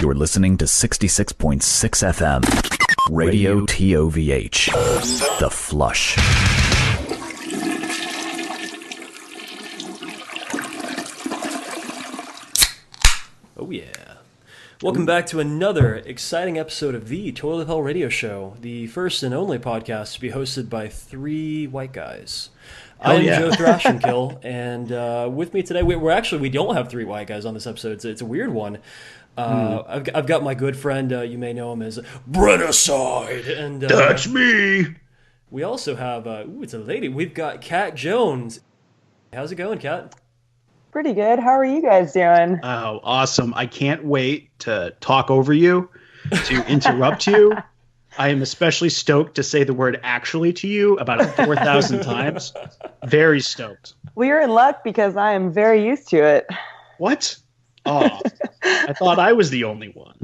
You're listening to 66.6 FM, Radio TOVH, The Flush. Oh yeah. Welcome back to another exciting episode of the Toilet Hell Radio Show, the first and only podcast to be hosted by three white guys. I'm Joe Thrash and Kill, and with me today, we don't have three white guys on this episode. It's a weird one. I've got my good friend, you may know him as Brennicide, and that's me. We also have it's a lady. We've got Kat Jones. How's it going, Kat? Pretty good. How are you guys doing? Oh, awesome. I can't wait to talk over you, to interrupt you. I am especially stoked to say the word actually to you about 4,000 times. Very stoked. Well, you're in luck because I am very used to it. What? Oh, I thought I was the only one.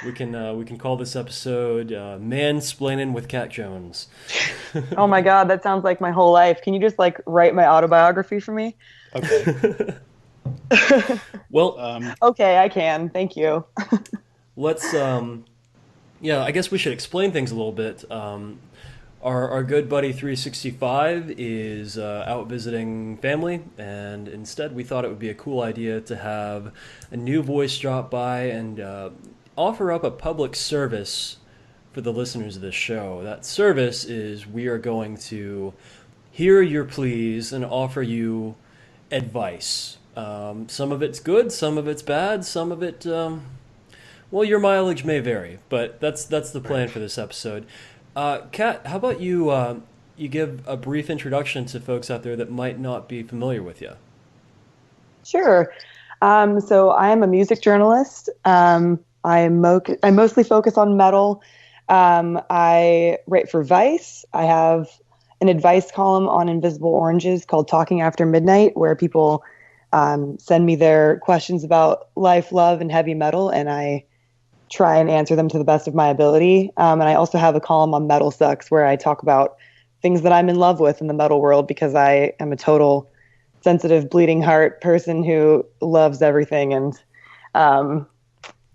We can call this episode Mansplaining with Kat Jones. Oh my God, that sounds like my whole life. Can you just write my autobiography for me? Okay. Well, okay, I can. Thank you. Let's I guess we should explain things a little bit. Our good buddy 365 is out visiting family, and instead we thought it would be a cool idea to have a new voice drop by and offer up a public service for the listeners of this show. That service is we are going to hear your pleas and offer you advice. Some of it's good, some of it's bad, some of it, well, your mileage may vary, but that's the plan for this episode. Kat, how about you give a brief introduction to folks out there that might not be familiar with you? Sure. So I am a music journalist. I mostly focus on metal. I write for Vice. I have an advice column on Invisible Oranges called Talking After Midnight, where people send me their questions about life, love, and heavy metal, and I try and answer them to the best of my ability. And I also have a column on Metal Sucks, where I talk about things that I'm in love with in the metal world, because I am a total sensitive, bleeding heart person who loves everything. And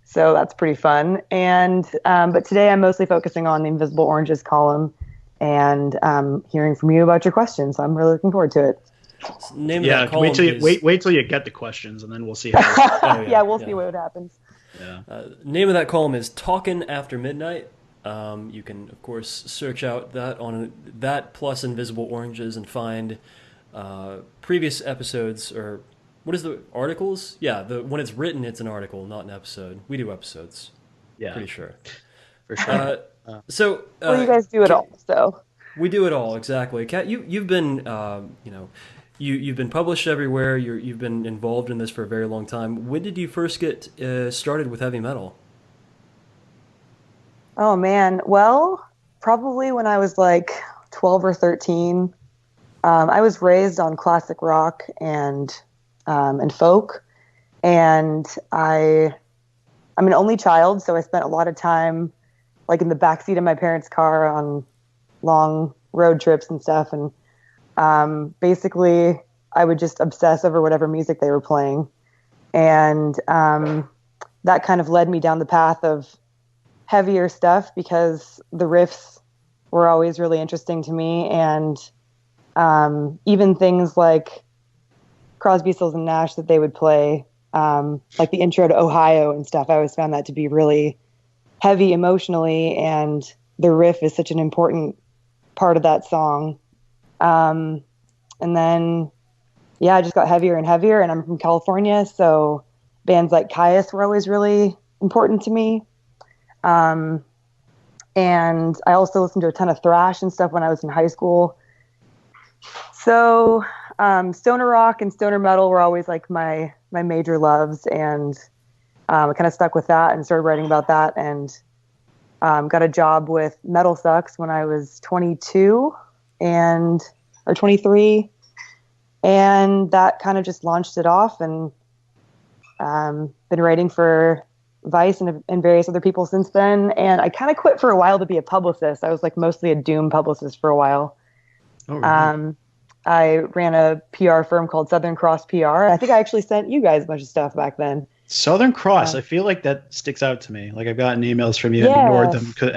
so that's pretty fun. And but today I'm mostly focusing on the Invisible Oranges column and hearing from you about your questions. So I'm really looking forward to it. Name of that column wait till you get the questions, and then we'll see how. We'll see what happens. Yeah. Name of that column is Talkin' After Midnight. You can, of course, search out that on that plus Invisible Oranges and find previous episodes, or what is the articles? Yeah, when it's written, it's an article, not an episode. We do episodes. Yeah, pretty sure. For sure. Well, you guys do it all, so. We do it all, exactly. Kat, you've been, You've been published everywhere. You've been involved in this for a very long time. When did you first get started with heavy metal? Oh man, well, probably when I was 12 or 13. I was raised on classic rock and folk, and I'm an only child, so I spent a lot of time in the backseat of my parents' car on long road trips and stuff, and basically I would just obsess over whatever music they were playing. And that kind of led me down the path of heavier stuff, because the riffs were always really interesting to me. And even things like Crosby, Stills and Nash that they would play, like the intro to Ohio and stuff, I always found that to be really heavy emotionally. And the riff is such an important part of that song. And then, I just got heavier and heavier, and I'm from California, so bands like Caius were always really important to me. And I also listened to a ton of thrash and stuff when I was in high school. So, stoner rock and stoner metal were always my major loves, and I kind of stuck with that and started writing about that, and got a job with Metal Sucks when I was 22 or 23, and that kind of just launched it off, and been writing for Vice and various other people since then. And I kind of quit for a while to be a publicist. I was mostly a doom publicist for a while. Oh, really? I ran a PR firm called Southern Cross PR. I think I actually sent you guys a bunch of stuff back then. Southern Cross. I feel like that sticks out to me. Like I've gotten emails from you and I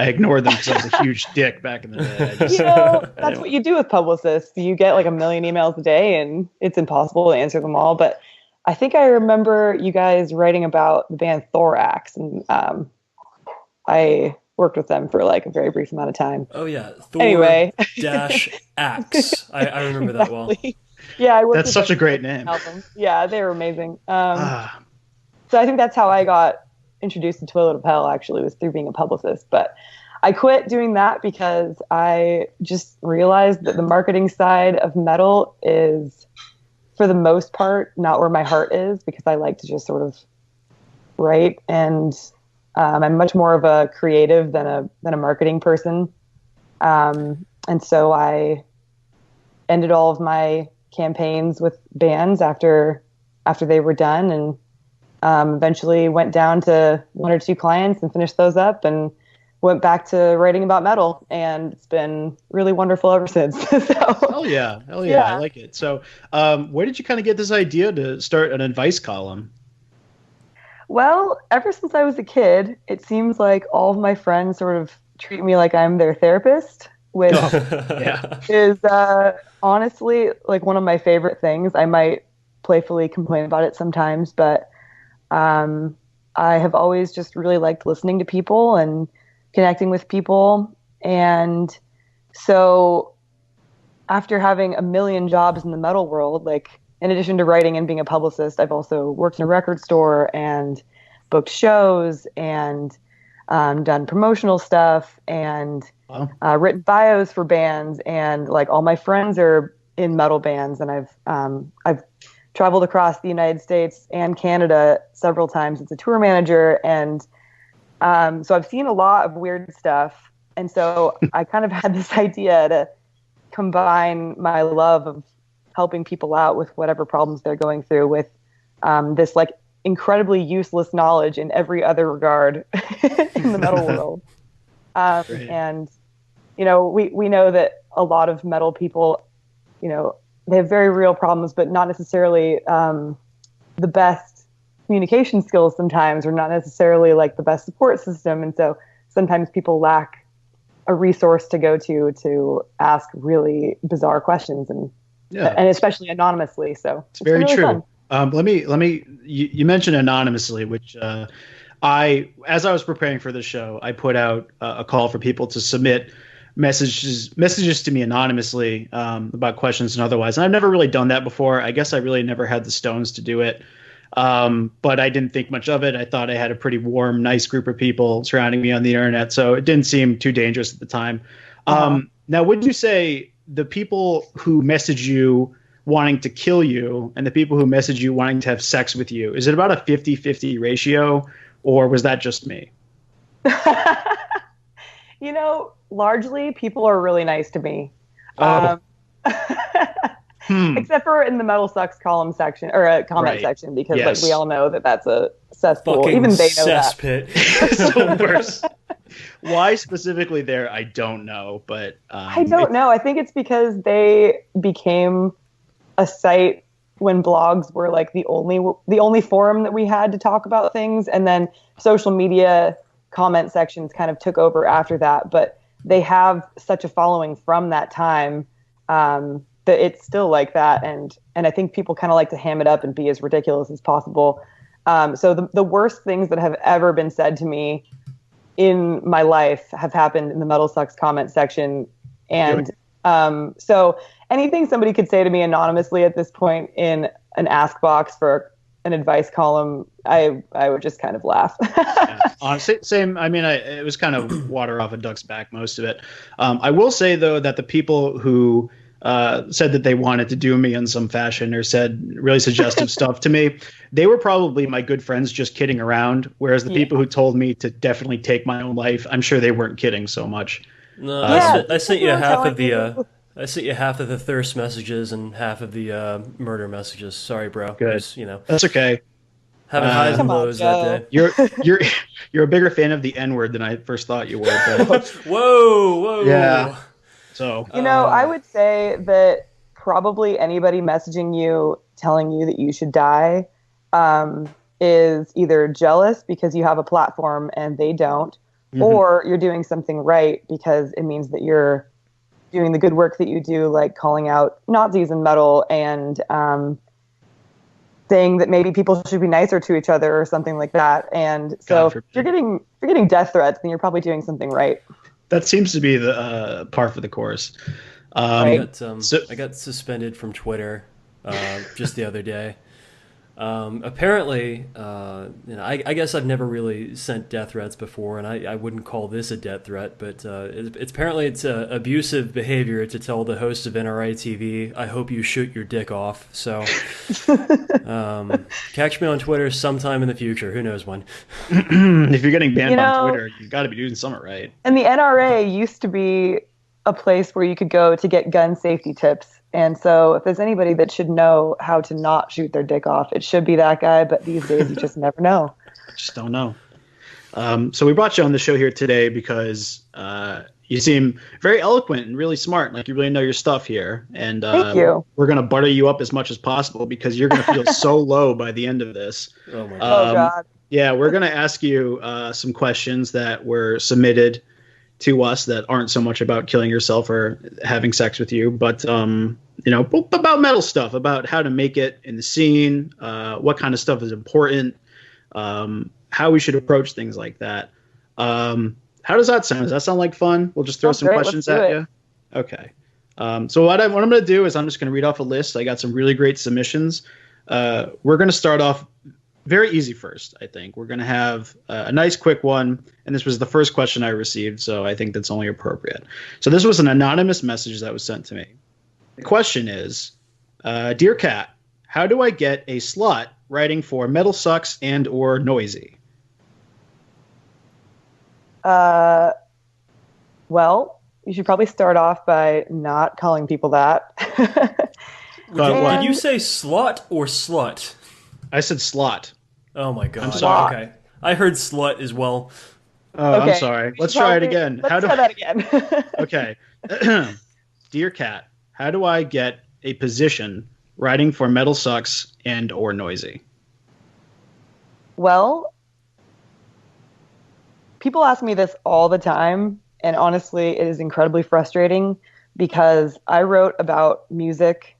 ignored them because I was a huge dick back in the day. That's what you do with publicists. You get like 1 million emails a day, and it's impossible to answer them all. But I think I remember you guys writing about the band Thorax, and I worked with them for like a very brief amount of time. Oh yeah, Thor anyway. -Axe. I remember that well. Yeah, I worked that's such a great name. Album. Yeah, they were amazing. So I think that's how I got introduced to Toilet of Hell, actually, was through being a publicist. But I quit doing that because I just realized that the marketing side of metal is, for the most part, not where my heart is, because I like to just sort of write, and I'm much more of a creative than a marketing person. And so I ended all of my campaigns with bands after they were done, and eventually went down to 1 or 2 clients and finished those up, and went back to writing about metal, and it's been really wonderful ever since. Hell yeah. I like it. So where did you kind of get this idea to start an advice column? Well, ever since I was a kid, it seems like all of my friends sort of treat me like I'm their therapist, which is honestly like one of my favorite things. I might playfully complain about it sometimes, but I have always just really liked listening to people and connecting with people. And so after having a million jobs in the metal world, like in addition to writing and being a publicist, I've also worked in a record store and booked shows and done promotional stuff and written bios for bands. And like all my friends are in metal bands, and I've traveled across the United States and Canada several times as a tour manager. And so I've seen a lot of weird stuff. And so I kind of had this idea to combine my love of helping people out with whatever problems they're going through with this like incredibly useless knowledge in every other regard in the metal world. And, you know, we know that a lot of metal people, you know, they have very real problems, but not necessarily the best communication skills sometimes, or not necessarily like the best support system. And so sometimes people lack a resource to go to ask really bizarre questions, and especially anonymously. So it's very really true. Let me. You mentioned anonymously, which as I was preparing for the show, I put out a call for people to submit messages to me anonymously about questions and otherwise. And I've never really done that before. I guess I really never had the stones to do it. But I didn't think much of it. I thought I had a pretty warm, nice group of people surrounding me on the internet, so it didn't seem too dangerous at the time. Now, would you say the people who message you wanting to kill you and the people who message you wanting to have sex with you, is it about a 50-50 ratio, or was that just me? You know, largely people are really nice to me. Except for in the Metal Sucks column section, or a comment section, because like we all know that that's a cesspool. Fucking even they know cesspit. It's the worst. Why specifically there, I don't know, but I don't know. I think it's because they became a site when blogs were like the only forum that we had to talk about things, and then social media comment sections kind of took over after that. But they have such a following from that time that it's still like that, and I think people kind of like to ham it up and be as ridiculous as possible. So the worst things that have ever been said to me in my life have happened in the Metal Sucks comment section, and so anything somebody could say to me anonymously at this point in an ask box for an advice column, I would just kind of laugh. Honestly, same. I mean, it was kind of water off a duck's back, most of it. I will say, though, that the people who said that they wanted to do me in some fashion or said really suggestive stuff to me, they were probably my good friends just kidding around. Whereas the people who told me to definitely take my own life, I'm sure they weren't kidding so much. No, I sent you half of the thirst messages and half of the murder messages. Sorry, bro. Good. You know, that's okay. Having highs and lows that day. You're a bigger fan of the N-word than I first thought you were. But... whoa. Yeah. So you know, I would say that probably anybody messaging you telling you that you should die is either jealous because you have a platform and they don't, or you're doing something right because it means that you're doing the good work that you do, like calling out Nazis in metal and saying that maybe people should be nicer to each other or something like that. And so if you're getting death threats, then you're probably doing something right. That seems to be the par for the course. I got suspended from Twitter just the other day. Apparently, I guess I've never really sent death threats before, and I wouldn't call this a death threat, but it's abusive behavior to tell the host of NRA TV, "I hope you shoot your dick off." So, catch me on Twitter sometime in the future. Who knows when? If you're getting banned on Twitter, you got to be doing something right. And the NRA used to be a place where you could go to get gun safety tips. And so if there's anybody that should know how to not shoot their dick off, it should be that guy. But these days, you just never know. Just don't know. So we brought you on the show here today because you seem very eloquent and really smart. Like you really know your stuff here. And Thank you. We're going to butter you up as much as possible because you're going to feel so low by the end of this. Oh, my God. Oh, God. Yeah, we're going to ask you some questions that were submitted to us that aren't so much about killing yourself or having sex with you, but about metal stuff, about how to make it in the scene, what kind of stuff is important, how we should approach things like that. How does that sound? Does that sound like fun? We'll just throw some questions at you. Okay. So what I'm going to do is I'm just going to read off a list. I got some really great submissions. We're going to start off very easy first, I think. We're going to have a nice quick one, and this was the first question I received, so I think that's only appropriate. So this was an anonymous message that was sent to me. The question is, Dear Kat, how do I get a slot writing for Metal Sucks and or Noisy? Well, you should probably start off by not calling people that. Did you say slut or slut? I said slot. Oh my God. I'm sorry. Okay. I heard slut as well. Oh, okay. I'm sorry. Let's try it again. Let's try that again. Okay. Dear Kat, how do I get a position writing for Metal Sucks and or Noisy? Well, people ask me this all the time, and honestly, it is incredibly frustrating because I wrote about music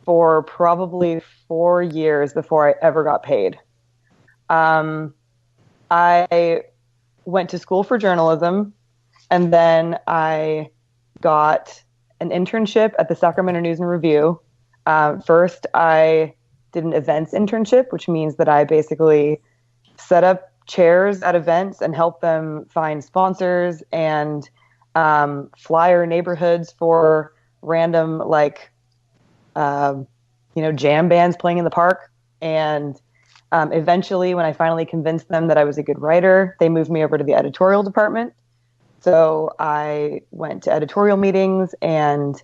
for probably 4 years before I ever got paid. I went to school for journalism, and then I got an internship at the Sacramento News and Review. First, I did an events internship, which means that I basically set up chairs at events and help them find sponsors and flyer neighborhoods for random jam bands playing in the park. And eventually, when I finally convinced them that I was a good writer, they moved me over to the editorial department. So I went to editorial meetings and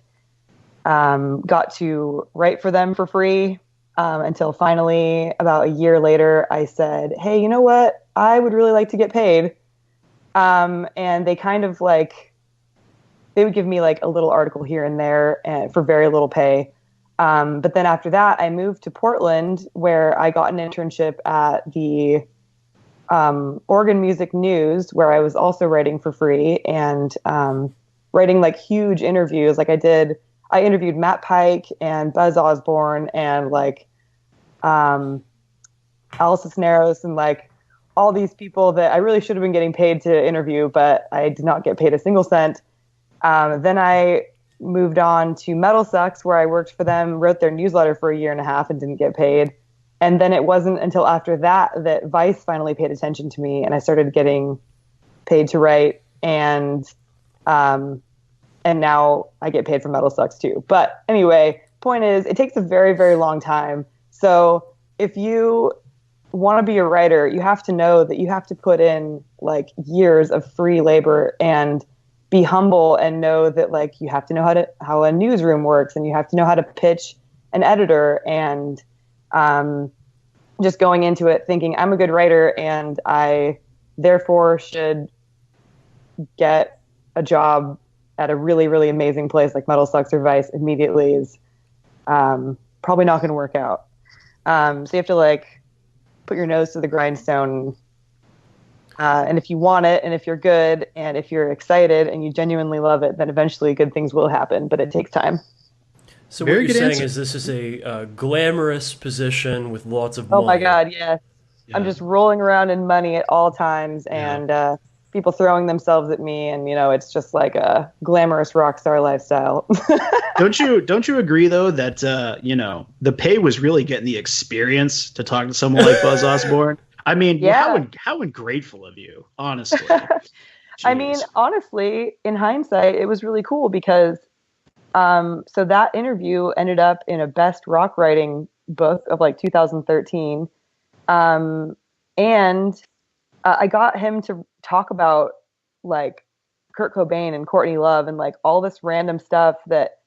got to write for them for free until finally, about a year later, I said, hey, you know what? I would really like to get paid. And they kind of they would give me a little article here and there for very little pay. But then after that, I moved to Portland, where I got an internship at the Oregon Music News, where I was also writing for free and writing huge interviews. I interviewed Matt Pike and Buzz Osborne and Alice Cisneros and all these people that I really should have been getting paid to interview, but I did not get paid a single cent. Then I moved on to Metal Sucks, where I worked for them, wrote their newsletter for a year and a half and didn't get paid. And then it wasn't until after that that Vice finally paid attention to me and I started getting paid to write. And now I get paid for Metal Sucks too. But anyway, point is, it takes a very, very long time. So if you want to be a writer, you have to know that you have to put in years of free labor and be humble and know that you have to know how a newsroom works and you have to know how to pitch an editor and just going into it thinking I'm a good writer and I therefore should get a job at a really, really amazing place like Metal Sucks or Vice immediately is probably not going to work out. So you have to put your nose to the grindstone. And if you want it, and if you're good, and if you're excited, and you genuinely love it, then eventually good things will happen. But it takes time. So Very what you're good saying answer. is this is a glamorous position with lots of Oh my money. God, yes. Yeah. I'm just rolling around in money at all times, Yeah. and people throwing themselves at me, and it's just like a glamorous rock star lifestyle. Don't you agree though that the pay was really getting the experience to talk to someone like Buzz Osborne? I mean, Yeah. how ungrateful of you, honestly. I mean, Jeez. honestly, in hindsight, it was really cool because so that interview ended up in a best rock writing book of like 2013. And I got him to talk about like Kurt Cobain and Courtney Love and like all this random stuff that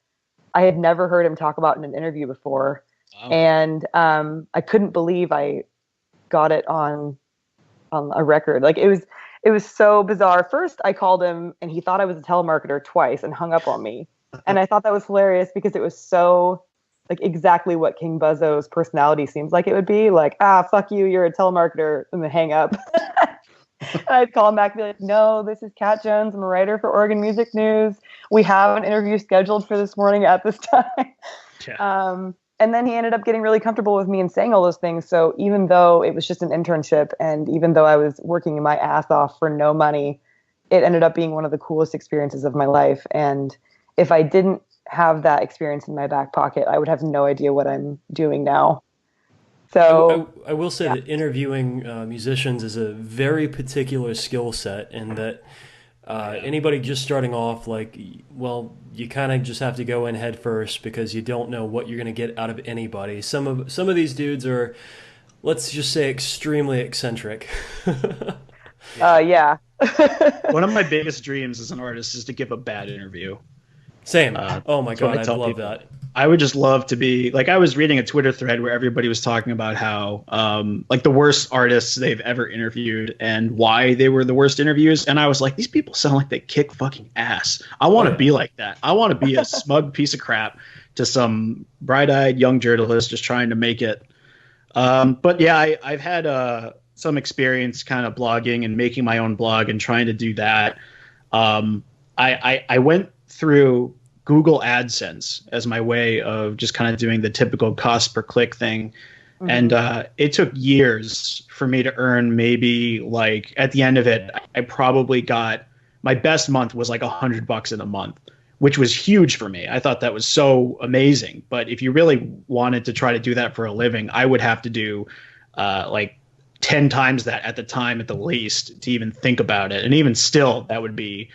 I had never heard him talk about in an interview before. Wow. And I couldn't believe I got it on a record. Like it was so bizarre. First, I called him and he thought I was a telemarketer twice and hung up on me. And I thought that was hilarious because it was so like exactly what King Buzzo's personality seems like it would be. Like, fuck you, you're a telemarketer, and then hang up. And I'd call him back and be like, no, this is Kat Jones. I'm a writer for Oregon Music News. We have an interview scheduled for this morning at this time. Yeah. And then he ended up getting really comfortable with me and saying all those things. So even though it was just an internship and even though I was working my ass off for no money, it ended up being one of the coolest experiences of my life. And if I didn't have that experience in my back pocket, I would have no idea what I'm doing now. So I will say that interviewing musicians is a very particular skill set, and that anybody just starting off, like, well, you kind of just have to go in head first because you don't know what you're going to get out of anybody. Some of these dudes are, let's just say, extremely eccentric. yeah. One of my biggest dreams as an artist is to give a bad interview. Same. Oh my That's what God, I I'd tell love people. that. I would just love to be like, I was reading a Twitter thread where everybody was talking about how like the worst artists they've ever interviewed and why they were the worst interviews. And I was like, these people sound like they kick fucking ass. I want to be like that. I want to be a smug piece of crap to some bright-eyed young journalist just trying to make it. But yeah, I've had some experience kind of blogging and making my own blog and trying to do that. I went through Google AdSense as my way of just kind of doing the typical cost per click thing. Mm-hmm. And it took years for me to earn maybe like at the end of it, I probably got my best month was like $100 in a month, which was huge for me. I thought that was so amazing. But if you really wanted to try to do that for a living, I would have to do like 10 times that at the time at the least to even think about it. And even still, that would be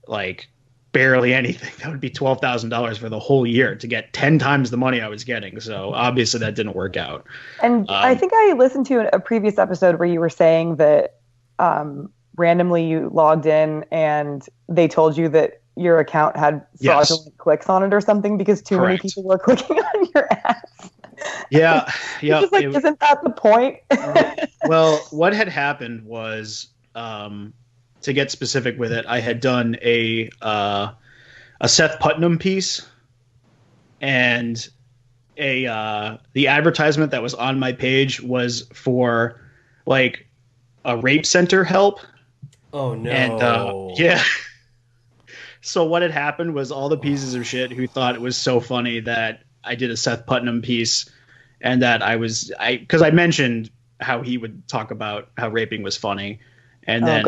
like barely anything. That would be $12,000 for the whole year to get 10 times the money I was getting. So obviously that didn't work out. And I think I listened to a previous episode where you were saying that randomly you logged in and they told you that your account had fraudulent clicks on it or something because too many people were clicking on your ads. Yeah. Yeah. Just like, isn't that the point? Well, what had happened was, to get specific with it, I had done a Seth Putnam piece, and the advertisement that was on my page was for like a rape center help. Oh no! And yeah. So what had happened was all the pieces of shit who thought it was so funny that I did a Seth Putnam piece, and that because I mentioned how he would talk about how raping was funny. And then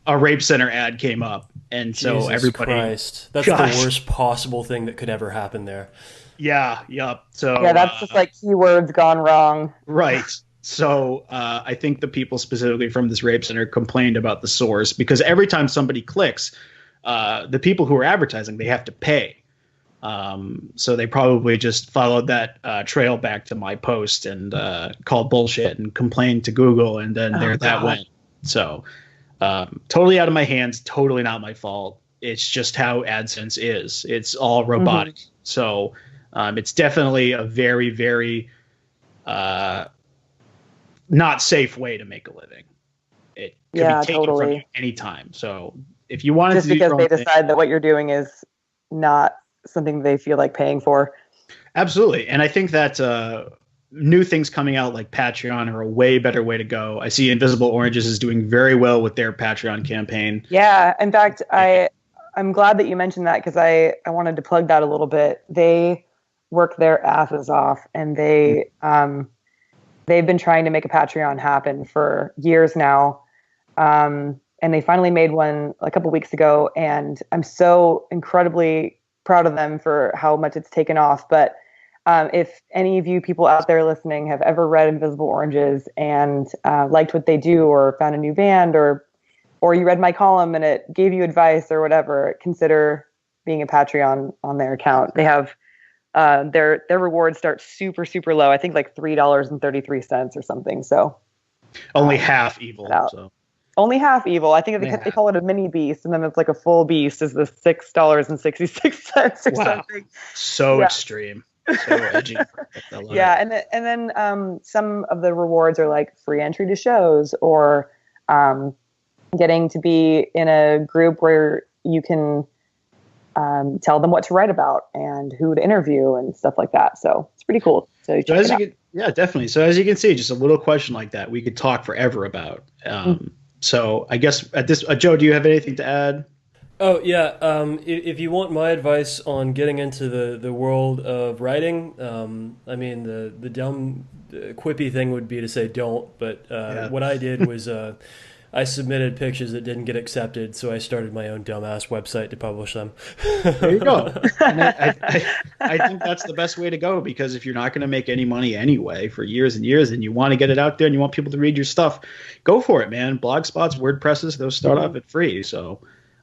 a rape center ad came up. And so Jesus everybody. Christ. That's the worst possible thing that could ever happen there. Yeah. Yep. So yeah, that's just like keywords gone wrong. Right. So I think the people specifically from this rape center complained about the source because every time somebody clicks, the people who are advertising, they have to pay. So they probably just followed that trail back to my post and called bullshit and complained to Google. And then that went. So totally out of my hands, totally not my fault. It's just how AdSense is. It's all robotic. Mm-hmm. So it's definitely a very, very not safe way to make a living. It could be taken from you anytime. So if you wanted just to because they decide that what you're doing is not something they feel like paying for. Absolutely. And I think that new things coming out like Patreon are a way better way to go. I see Invisible Oranges is doing very well with their Patreon campaign. Yeah. In fact, I'm glad that you mentioned that because I wanted to plug that a little bit. They work their asses off, and they've been trying to make a Patreon happen for years now. And they finally made one a couple weeks ago, and I'm so incredibly proud of them for how much it's taken off. But if any of you people out there listening have ever read Invisible Oranges and liked what they do, or found a new band, or you read my column and it gave you advice or whatever, consider being a Patreon on their account. They have their rewards start super, super low. I think like $3.33 or something. So only half evil. So. Only half evil. I think they call it a mini beast, and then it's like a full beast is the $6.66 or something. So extreme. So edgy. Yeah, and then some of the rewards are like free entry to shows, or getting to be in a group where you can tell them what to write about and who to interview and stuff like that. So it's pretty cool. So yeah, definitely. So as you can see, just a little question like that we could talk forever about. So I guess at this, Joe, do you have anything to add? Oh yeah, if you want my advice on getting into the world of writing, I mean the dumb quippy thing would be to say don't, but what I did was I submitted pictures that didn't get accepted, so I started my own dumbass website to publish them. There you go. And I think that's the best way to go, because if you're not going to make any money anyway for years and years, and you want to get it out there and you want people to read your stuff, go for it, man. Blogspots, WordPresses, those start off at free. So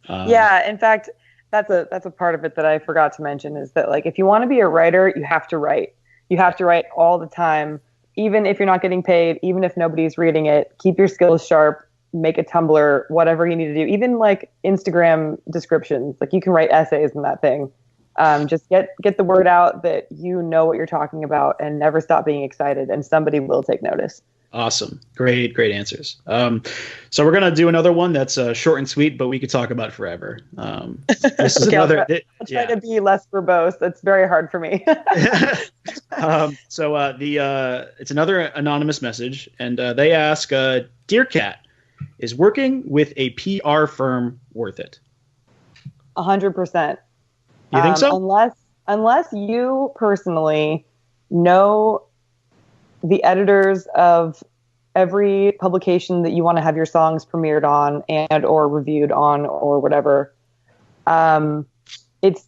yeah, in fact, that's a part of it that I forgot to mention, is that like if you want to be a writer, you have to write. You have to write all the time, even if you're not getting paid, even if nobody's reading it. Keep your skills sharp. Make a Tumblr, whatever you need to do, even like Instagram descriptions. Like you can write essays in that thing. Just get the word out that you know what you're talking about, and never stop being excited, and somebody will take notice. Awesome. Great answers. So we're going to do another one that's short and sweet, but we could talk about forever. This is I'll try to be less verbose. It's very hard for me. So it's another anonymous message, and they ask, Dear Cat, is working with a PR firm worth it? 100%. You think so? Unless you personally know the editors of every publication that you want to have your songs premiered on and or reviewed on or whatever, it's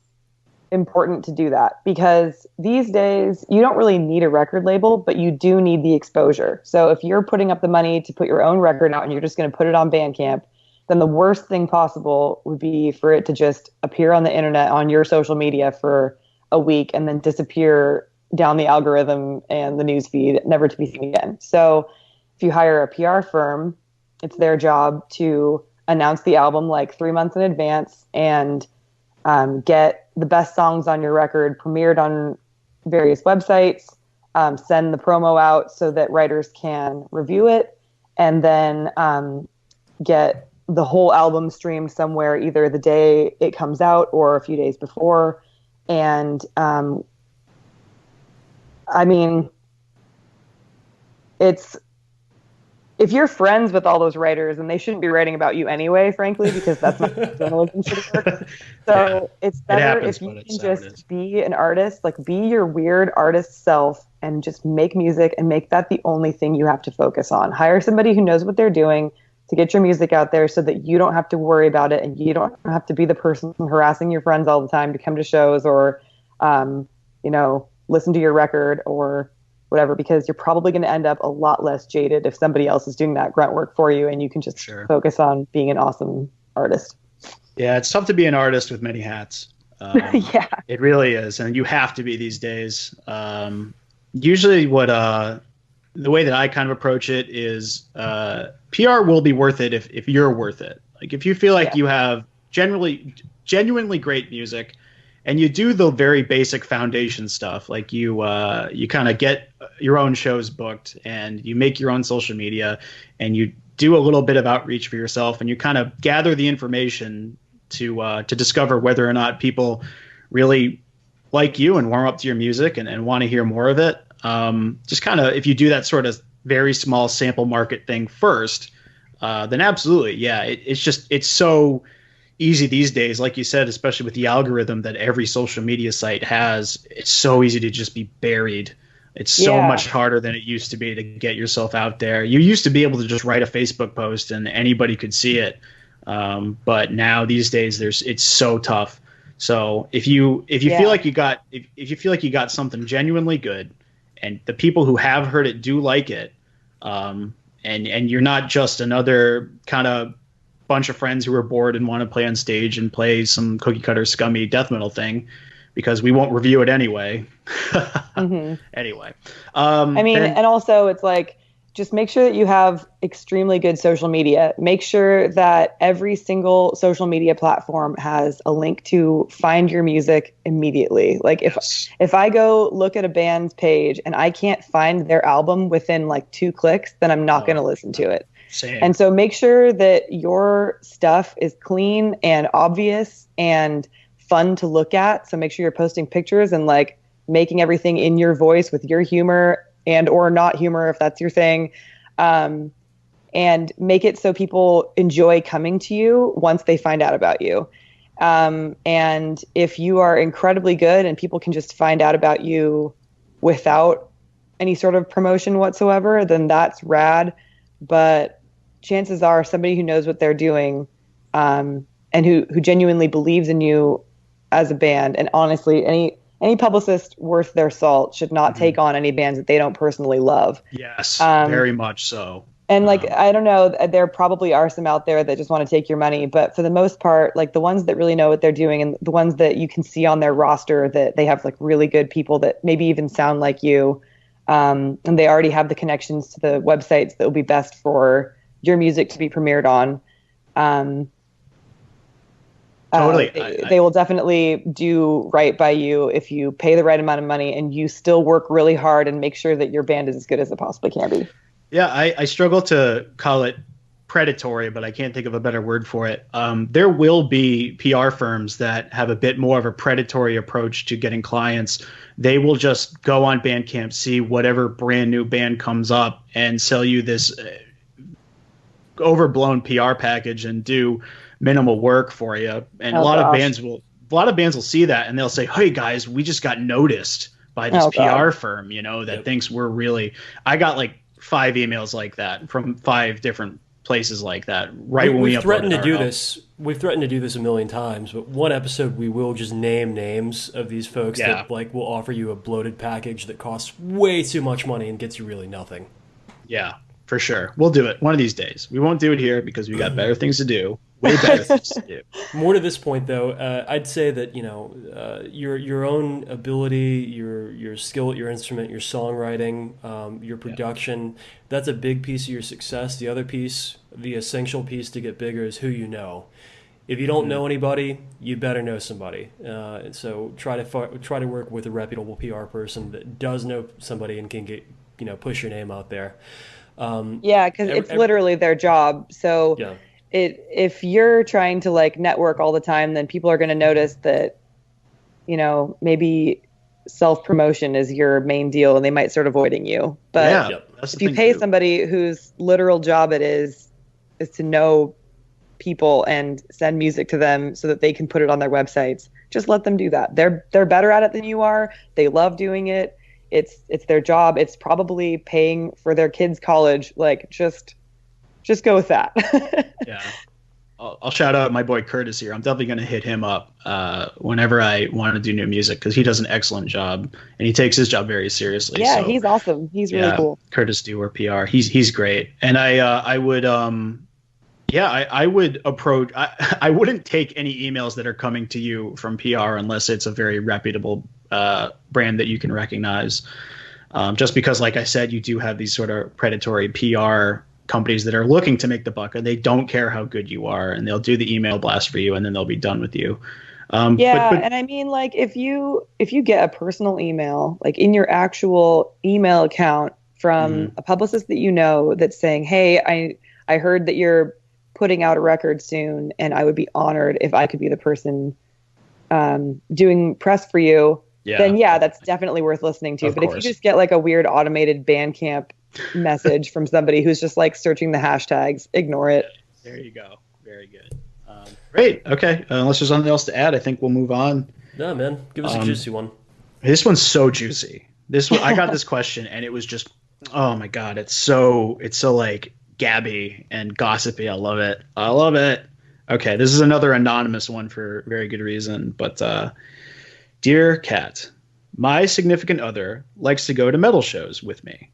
important to do that, because these days you don't really need a record label, but you do need the exposure. So if you're putting up the money to put your own record out and you're just going to put it on Bandcamp, then the worst thing possible would be for it to just appear on the internet on your social media for a week and then disappear down the algorithm and the news feed, never to be seen again. So if you hire a PR firm, it's their job to announce the album like 3 months in advance and get the best songs on your record premiered on various websites, send the promo out so that writers can review it, and then get the whole album streamed somewhere either the day it comes out or a few days before. And I mean, if you're friends with all those writers, and they shouldn't be writing about you anyway, frankly, because that's not how journalism should work. So it's better if you can just be an artist, like be your weird artist self and just make music, and make that the only thing you have to focus on. Hire somebody who knows what they're doing to get your music out there so that you don't have to worry about it, and you don't have to be the person harassing your friends all the time to come to shows or, listen to your record or whatever, because you're probably going to end up a lot less jaded if somebody else is doing that grunt work for you, and you can just focus on being an awesome artist. Yeah, it's tough to be an artist with many hats. Yeah, it really is, and you have to be these days. Usually, the way that I kind of approach it is PR will be worth it if you're worth it. Like if you feel like you have genuinely great music, and you do the very basic foundation stuff, like you kind of get your own shows booked, and you make your own social media, and you do a little bit of outreach for yourself, and you kind of gather the information to discover whether or not people really like you and warm up to your music and want to hear more of it. just kind of, if you do that sort of very small sample market thing first, then absolutely, yeah. It's so easy these days, like you said, especially with the algorithm that every social media site has. It's so easy to just be buried. It's so much harder than it used to be to get yourself out there. You used to be able to just write a Facebook post and anybody could see it, but now these days it's so tough. So if you feel like you got if you feel like you got something genuinely good, and the people who have heard it do like it, and you're not just another kind of bunch of friends who are bored and want to play on stage and play some cookie cutter scummy death metal thing, because we won't review it anyway. Anyway, I mean, and also it's like, just make sure that you have extremely good social media. Make sure that every single social media platform has a link to find your music immediately. Like if I go look at a band's page and I can't find their album within like 2 clicks, then I'm not going to listen to it. Same. And so make sure that your stuff is clean and obvious and fun to look at. So make sure you're posting pictures and like making everything in your voice with your humor and or not humor, if that's your thing. And make it so people enjoy coming to you once they find out about you. And if you are incredibly good and people can just find out about you without any sort of promotion whatsoever, then that's rad. But chances are somebody who knows what they're doing, and who genuinely believes in you as a band, and honestly, any publicist worth their salt should not take on any bands that they don't personally love. Yes, very much so. And like, I don't know, there probably are some out there that just want to take your money, but for the most part, like the ones that really know what they're doing and the ones that you can see on their roster that they have like really good people that maybe even sound like you, and they already have the connections to the websites that will be best for your music to be premiered on. Totally. They will definitely do right by you if you pay the right amount of money and you still work really hard and make sure that your band is as good as it possibly can be. Yeah, I struggle to call it predatory, but I can't think of a better word for it. There will be PR firms that have a bit more of a predatory approach to getting clients. They will just go on Bandcamp, see whatever brand new band comes up, and sell you this overblown PR package and do minimal work for you. And a lot of bands will see that and they'll say, "Hey guys, we just got noticed by this PR firm, that thinks we're really." I got like 5 emails like that from 5 different places like that. We've threatened to do this. We've threatened to do this a million times, but one episode we will just name names of these folks that like will offer you a bloated package that costs way too much money and gets you really nothing. Yeah, for sure. We'll do it one of these days. We won't do it here because we got better things to do. Way better things to do. More to this point, though, I'd say that your own ability, your skill at your instrument, your songwriting, your production, that's a big piece of your success. The other piece, the essential piece to get bigger, is who you know. If you don't know anybody, you better know somebody. And so try to work with a reputable PR person that does know somebody and can get push your name out there. Because it's literally their job. So. Yeah. If you're trying to like network all the time, then people are going to notice that, maybe self-promotion is your main deal and they might start avoiding you. But if you pay somebody whose literal job it is to know people and send music to them so that they can put it on their websites, just let them do that. They're better at it than you are. They love doing it. It's their job. It's probably paying for their kids' college. Like just go with that. Yeah. I'll shout out my boy Curtis here. I'm definitely going to hit him up whenever I want to do new music because he does an excellent job and he takes his job very seriously. Yeah, so, he's awesome. He's really cool. Curtis Dewar PR. He's great. And I would approach. I wouldn't take any emails that are coming to you from PR unless it's a very reputable brand that you can recognize. Just because, like I said, you do have these sort of predatory PR companies that are looking to make the buck, and they don't care how good you are, and they'll do the email blast for you, and then they'll be done with you. But and I mean, like if you get a personal email, like in your actual email account from a publicist that that's saying, "Hey, I heard that you're putting out a record soon, and I would be honored if I could be the person doing press for you." then yeah, that's definitely worth listening to. Of But if you course. just get like a weird automated Bandcamp message from somebody who's just like searching the hashtags, ignore it. There you go. Very good. Great. Okay. Unless there's something else to add, I think we'll move on. No, man, give us a juicy one. This one's so juicy. This one, I got this question and it was just, oh my God, it's so like gabby and gossipy. I love it. I love it. Okay, this is another anonymous one for very good reason. But dear Kat, my significant other likes to go to metal shows with me.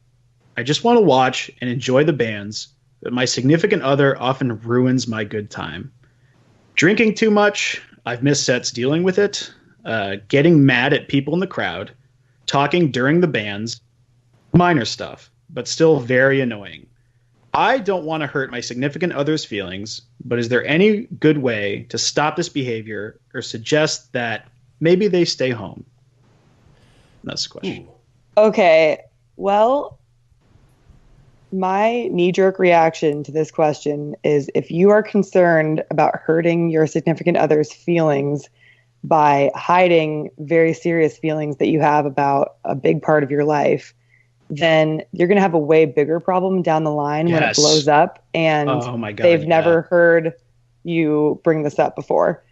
I just want to watch and enjoy the bands, but my significant other often ruins my good time. Drinking too much, I've missed sets dealing with it, getting mad at people in the crowd, talking during the bands, minor stuff, but still very annoying. I don't want to hurt my significant other's feelings, but is there any good way to stop this behavior or suggest that maybe they stay home? That's the question. Okay, well, my knee-jerk reaction to this question is if you are concerned about hurting your significant other's feelings by hiding very serious feelings that you have about a big part of your life, then you're going to have a way bigger problem down the line when it blows up, and Oh my God, they've never heard you bring this up before.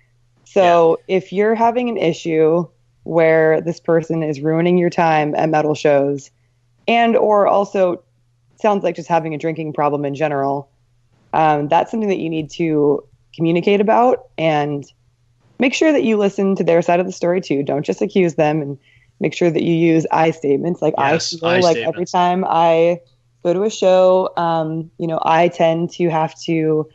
So if you're having an issue where this person is ruining your time at metal shows, and or also sounds like just having a drinking problem in general, that's something that you need to communicate about and make sure that you listen to their side of the story too. Don't just accuse them, and make sure that you use I statements. Like I feel like every time I go to a show, I tend to have to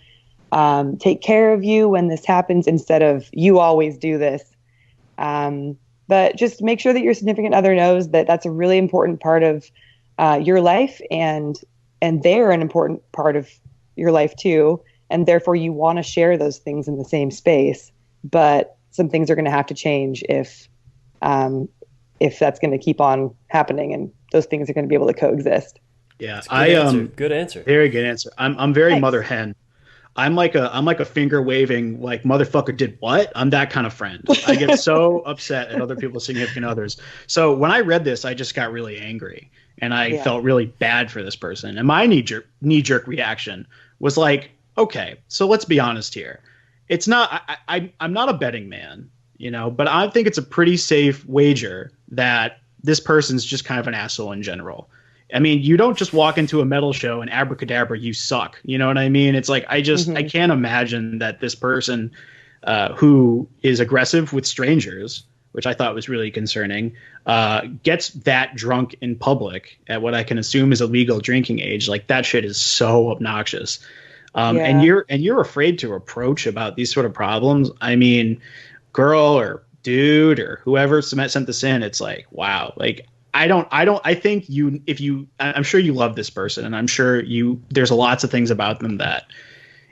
take care of you when this happens instead of you always do this. But just make sure that your significant other knows that that's a really important part of your life, and they're an important part of your life too. And therefore you want to share those things in the same space, but some things are going to have to change if that's going to keep on happening, and those things are going to be able to coexist. Yeah, Good answer. Very good answer. I'm very mother hen. I'm like a finger waving like motherfucker did what? I'm that kind of friend. I get so upset at other people's significant others. So when I read this, I just got really angry and I felt really bad for this person. And my knee jerk reaction was like, okay, so let's be honest here. It's not I'm not a betting man, but I think it's a pretty safe wager that this person's just kind of an asshole in general. I mean, you don't just walk into a metal show and abracadabra, you suck. You know what I mean? It's like, I can't imagine that this person who is aggressive with strangers, which I thought was really concerning, gets that drunk in public at what I can assume is a legal drinking age. Like, that shit is so obnoxious. And you're afraid to approach about these sort of problems. I mean, girl or dude or whoever sent this in, it's like, wow. Like, I think I'm sure you love this person, and I'm sure there's lots of things about them that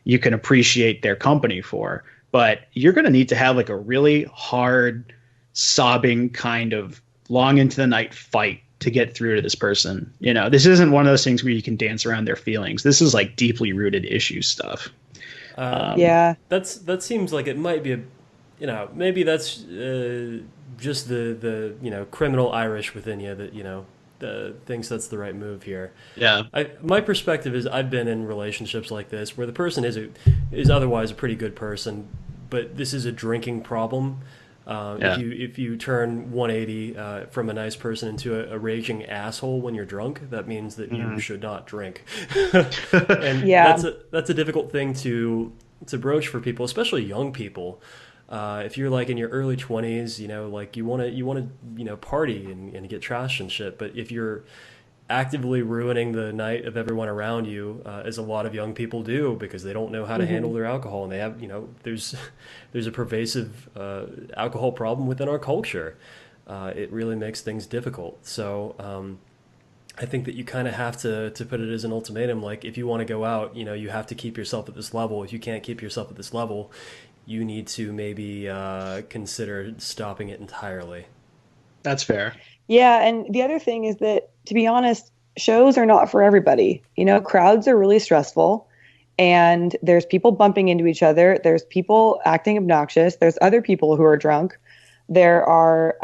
you can appreciate their company for, but you're going to need to have like a really hard, sobbing kind of long into the night fight to get through to this person. This isn't one of those things where you can dance around their feelings. This is like deeply rooted issue stuff. That seems like it might be maybe that's just the criminal Irish within you that thinks that's the right move here. Yeah. My perspective is I've been in relationships like this where the person is otherwise a pretty good person, but this is a drinking problem. If you turn 180 from a nice person into a raging asshole when you're drunk, that means that you should not drink. And that's a difficult thing to broach for people, especially young people. If you're like in your early 20s, like you want to party and get trashed and shit. But if you're actively ruining the night of everyone around you, as a lot of young people do, because they don't know how to handle their alcohol, and they have, there's a pervasive alcohol problem within our culture. It really makes things difficult. So I think that you kind of have to put it as an ultimatum. Like, if you want to go out, you have to keep yourself at this level. If you can't keep yourself at this level, you need to maybe consider stopping it entirely. That's fair. Yeah, and the other thing is that, to be honest, shows are not for everybody. Crowds are really stressful, and there's people bumping into each other. There's people acting obnoxious. There's other people who are drunk. There are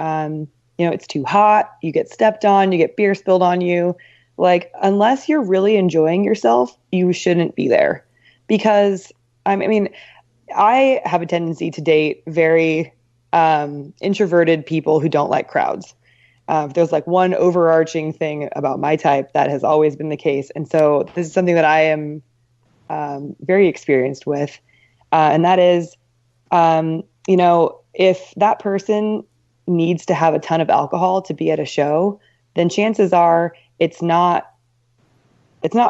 it's too hot, you get stepped on, you get beer spilled on you. Like, unless you're really enjoying yourself, you shouldn't be there. Because, I mean, I have a tendency to date very introverted people who don't like crowds. If there's like one overarching thing about my type, that has always been the case. And so this is something that I am very experienced with. And that is, if that person needs to have a ton of alcohol to be at a show, then chances are it's not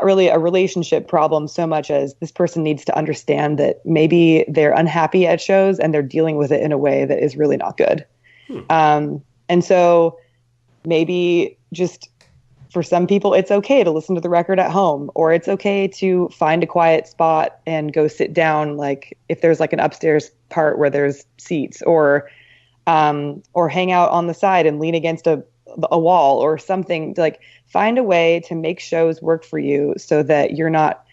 really a relationship problem so much as this person needs to understand that maybe they're unhappy at shows and they're dealing with it in a way that is really not good. And so maybe just for some people, it's okay to listen to the record at home, or it's okay to find a quiet spot and go sit down. Like if there's like an upstairs part where there's seats, or hang out on the side and lean against a wall or something. Like, find a way to make shows work for you so that you're not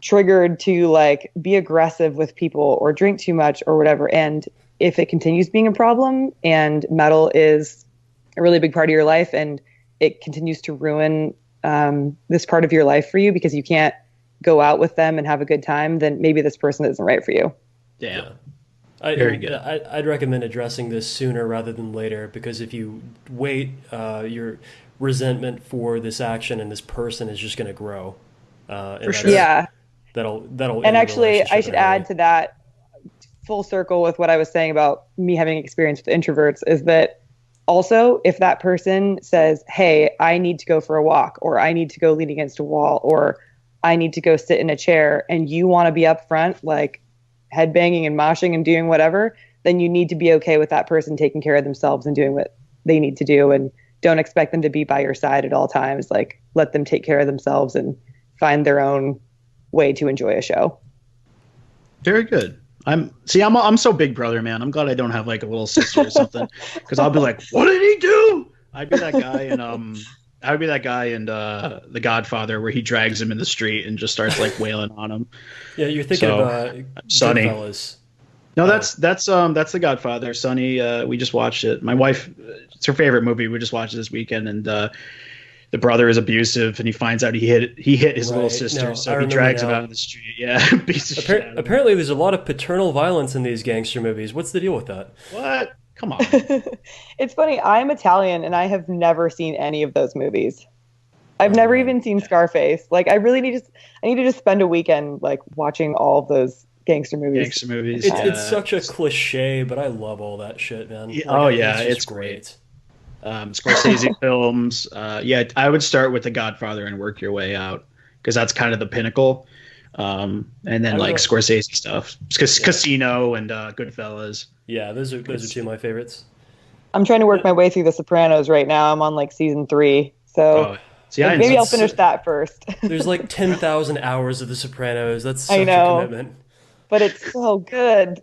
triggered to like be aggressive with people or drink too much or whatever. And if it continues being a problem and metal is a really big part of your life and it continues to ruin this part of your life for you because you can't go out with them and have a good time, then maybe this person isn't right for you. Damn. Very good. I'd recommend addressing this sooner rather than later, because if you wait, your resentment for this action and this person is just going to grow. For sure. Yeah. That'll. And actually, I should add to that, full circle with what I was saying about me having experience with introverts, is that also if that person says, "Hey, I need to go for a walk," or "I need to go lean against a wall," or "I need to go sit in a chair," and you want to be up front, like headbanging and moshing and doing whatever, then you need to be okay with that person taking care of themselves and doing what they need to do, and don't expect them to be by your side at all times. Like, let them take care of themselves and find their own way to enjoy a show. Very good. I'm so big brother, man. I'm glad I don't have like a little sister or something, because I'll be like, what did he do? I'd be that guy in The Godfather, where he drags him in the street and just starts like wailing on him. Yeah, you're thinking of Sonny. Goodfellas. No, that's The Godfather. Sonny, we just watched it. My wife, it's her favorite movie. We just watched it this weekend, and the brother is abusive, and he finds out he hit his little sister, so he drags him out in the street. Yeah, piece of shit. Apparently, there's a lot of paternal violence in these gangster movies. What's the deal with that? What? Come on. It's funny. I'm Italian, and I have never seen any of those movies. I've never even seen Scarface. Like, I need to just spend a weekend like watching all of those gangster movies. It's such a cliche, but I love all that shit, man. Yeah, it's great. Scorsese films. I would start with The Godfather and work your way out, because that's kind of the pinnacle. And then Scorsese stuff, Casino and Goodfellas. Yeah, those are two of my favorites. I'm trying to work my way through The Sopranos right now. I'm on like season 3, so maybe I'll finish that first. There's like 10,000 hours of The Sopranos. That's such a commitment. But it's so good.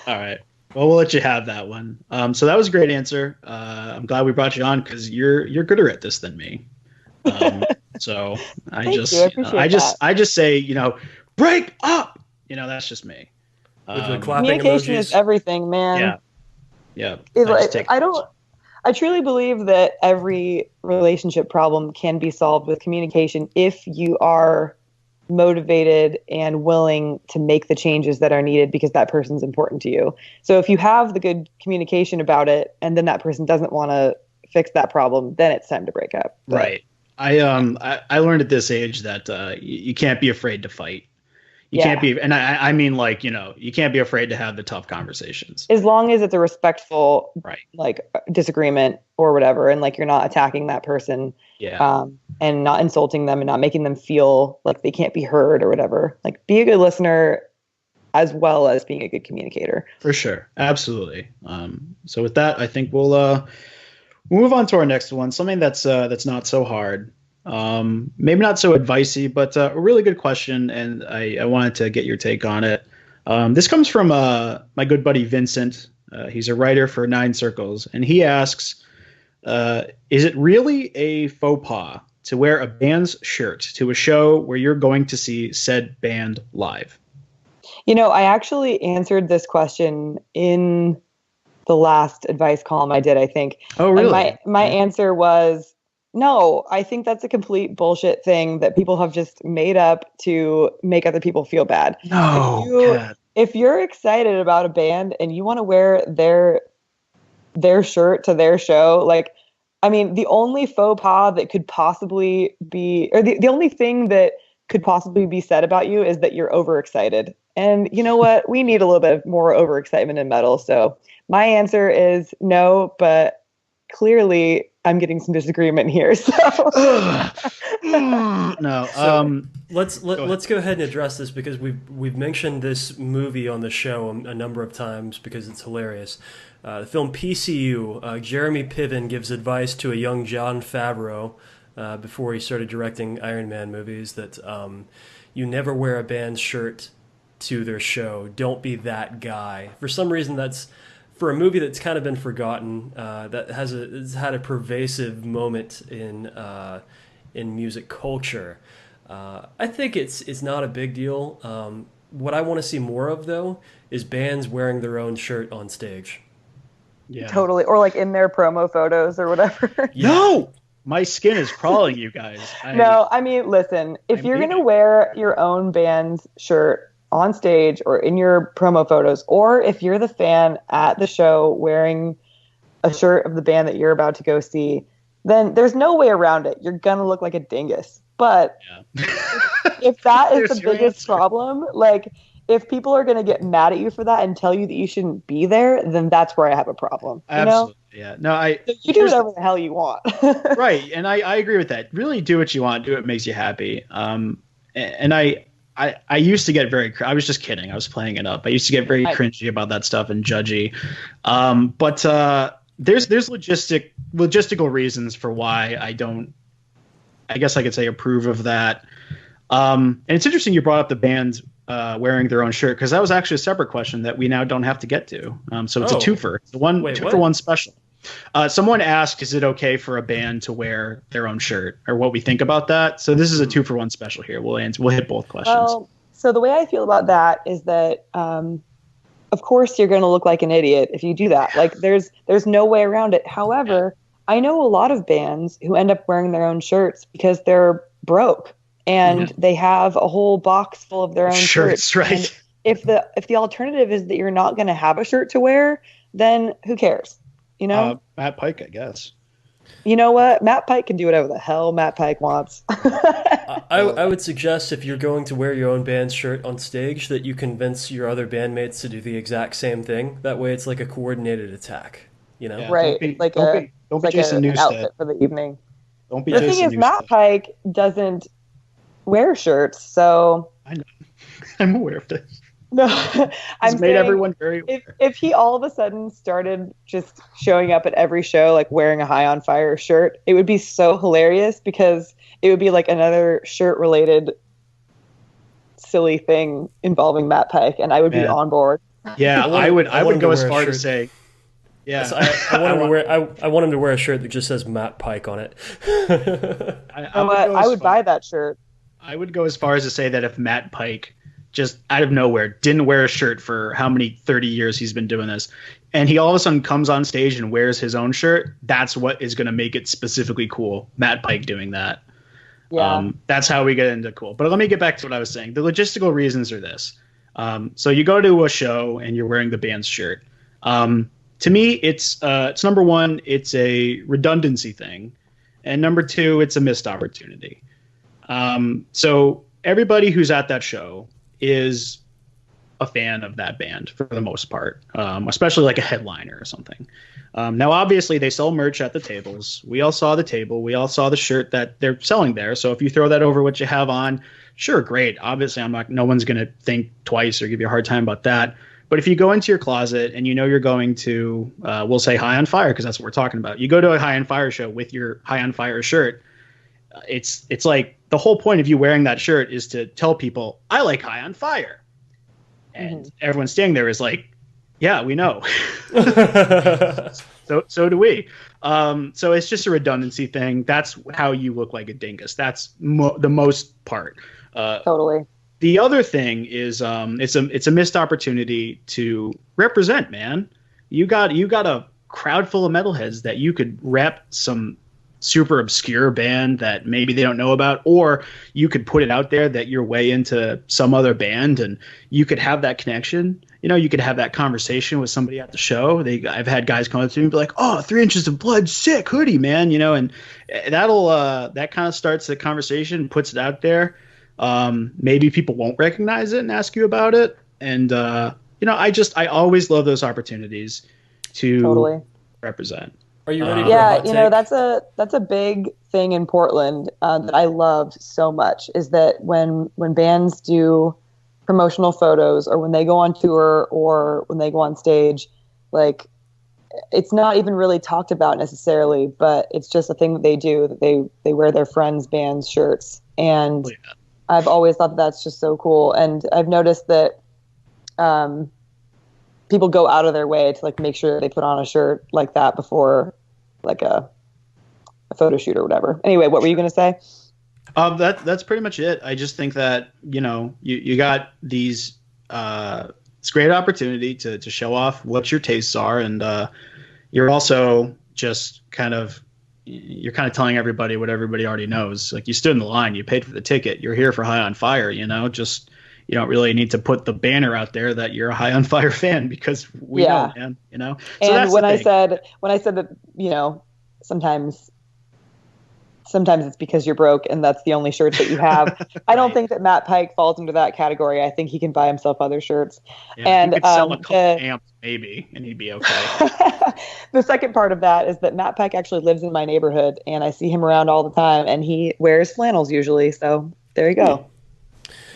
All right. Well, we'll let you have that one. So that was a great answer. I'm glad we brought you on, because you're gooder at this than me. So I just say, break up. That's just me. With the clapping communication emojis. is everything, man. Yeah. I truly believe that every relationship problem can be solved with communication if you are motivated and willing to make the changes that are needed because that person's important to you. So if you have the good communication about it and then that person doesn't want to fix that problem, then it's time to break up. But, right. I learned at this age that you can't be afraid to fight. You can't be, and I mean, like, you can't be afraid to have the tough conversations. As long as it's a respectful, like, disagreement or whatever, and like you're not attacking that person, and not insulting them and not making them feel like they can't be heard or whatever. Like, be a good listener as well as being a good communicator. For sure, absolutely. So with that, I think we'll move on to our next one. Something that's not so hard. Maybe not so advicey, but a really good question, and I wanted to get your take on it. This comes from my good buddy Vincent. He's a writer for Nine Circles, and he asks, is it really a faux pas to wear a band's shirt to a show where you're going to see said band live? I actually answered this question in the last advice column I did, I think. Oh, really? And my answer was, no, I think that's a complete bullshit thing that people have just made up to make other people feel bad. No, if you're excited about a band and you want to wear their shirt to their show, like, I mean, the only faux pas that could possibly be, or the only thing that could possibly be said about you is that you're overexcited. And you know what? We need a little bit more overexcitement in metal. So my answer is no, but clearly I'm getting some disagreement here. So no. Let's go ahead and address this, because we've mentioned this movie on the show a number of times because it's hilarious. The film PCU. Jeremy Piven gives advice to a young Jon Favreau before he started directing Iron Man movies that you never wear a band's shirt to their show. Don't be that guy. For some reason, that's for a movie that's kind of been forgotten. That has had a pervasive moment in music culture. I think it's not a big deal. What I want to see more of, though, is bands wearing their own shirt on stage. Yeah. Totally. Or like in their promo photos or whatever. Yeah. No, my skin is crawling, you guys. No, I mean, listen, if you're going to wear your own band's shirt on stage or in your promo photos, or if you're the fan at the show wearing a shirt of the band that you're about to go see, then there's no way around it. You're going to look like a dingus. But if that is the biggest problem, like, if people are going to get mad at you for that and tell you that you shouldn't be there, then that's where I have a problem. Absolutely. Yeah. No, so you do whatever the hell you want. Right. And I agree with that. Really do what you want. Do what makes you happy. And I used to get I was just kidding. I was playing it up. I used to get very cringy about that stuff and judgy. But there's logistical reasons for why I guess I could say approve of that. And it's interesting you brought up the band wearing their own shirt, because that was actually a separate question that we now don't have to get to. So it's a twofer. It's a two for one special. Someone asked, is it okay for a band to wear their own shirt, or what we think about that? So this is a 2-for-1 special here. We'll hit both questions. Well, so the way I feel about that is that, of course, you're going to look like an idiot if you do that. Like, there's no way around it. However, I know a lot of bands who end up wearing their own shirts because they're broke and they have a whole box full of their own shirts. Right. And if the alternative is that you're not going to have a shirt to wear, then who cares? You know, Matt Pike, I guess. You know what? Matt Pike can do whatever the hell Matt Pike wants. I would suggest, if you're going to wear your own band's shirt on stage, that you convince your other bandmates to do the exact same thing. That way it's like a coordinated attack, you know? Yeah, right. Don't be Jason Newsted. An outfit for the evening. Don't be the Jason thing is, Newsted. Matt Pike doesn't wear shirts, so... I know. I'm aware of this. No, He's made everyone very aware. If he all of a sudden started just showing up at every show, like wearing a High on Fire shirt, it would be so hilarious, because it would be like another shirt-related silly thing involving Matt Pike, and I would be on board. Yeah, I would go as far to say... Yeah, I want him to wear a shirt that just says Matt Pike on it. I would buy that shirt. I would go as far as to say that if Matt Pike just out of nowhere didn't wear a shirt for how many 30 years he's been doing this, and he all of a sudden comes on stage and wears his own shirt, that's what is going to make it specifically cool. Matt Pike doing that. Yeah. That's how we get into cool. But let me get back to what I was saying. The logistical reasons are this. So you go to a show and you're wearing the band's shirt. To me, it's number one, it's a redundancy thing. And number two, it's a missed opportunity. So everybody who's at that show is a fan of that band for the most part, especially like a headliner or something. Now, obviously, they sell merch at the tables. We all saw the table. We all saw the shirt that they're selling there. So if you throw that over what you have on, sure, great. Obviously, no one's going to think twice or give you a hard time about that. But if you go into your closet and you know you're going to, we'll say High on Fire, because that's what we're talking about. You go to a High on Fire show with your High on Fire shirt. It's like the whole point of you wearing that shirt is to tell people, I like High on Fire. And everyone standing there is like, yeah, we know. So do we. So it's just a redundancy thing. That's how you look like a dingus. That's the most part. Totally. The other thing is it's a missed opportunity to represent, man. you got a crowd full of metalheads that you could rep some super obscure band that maybe they don't know about, or you could put it out there that you're way into some other band and you could have that connection. You could have that conversation with somebody at the show. I've had guys come up to me and be like, "Oh, 3 Inches of Blood, sick hoodie, man," and that kind of starts the conversation, puts it out there. Maybe people won't recognize it and ask you about it. And, I always love those opportunities to Totally Are represent. you ready for a Yeah, hot take? that's a big thing in Portland that I loved so much, is that when bands do promotional photos or when they go on tour or when they go on stage, like, it's not even really talked about necessarily, but it's just a thing that they do, that they wear their friends' bands' shirts. And I've always thought that's just so cool. And I've noticed that people go out of their way to like make sure they put on a shirt like that before like a photo shoot or whatever. Anyway, what were you going to say? That's pretty much it. I just think that, you got these, it's a great opportunity to show off what your tastes are. And, you're also just you're kind of telling everybody what everybody already knows. Like, you stood in the line, you paid for the ticket, you're here for High on Fire, just, you don't really need to put the banner out there that you're a High on Fire fan, because we know, man, So and when I said that, sometimes it's because you're broke and that's the only shirts that you have. I don't think that Matt Pike falls into that category. I think he can buy himself other shirts. Yeah, and he could sell a couple amps maybe, and he'd be okay. The second part of that is that Matt Pike actually lives in my neighborhood, and I see him around all the time, and he wears flannels usually. So there you go.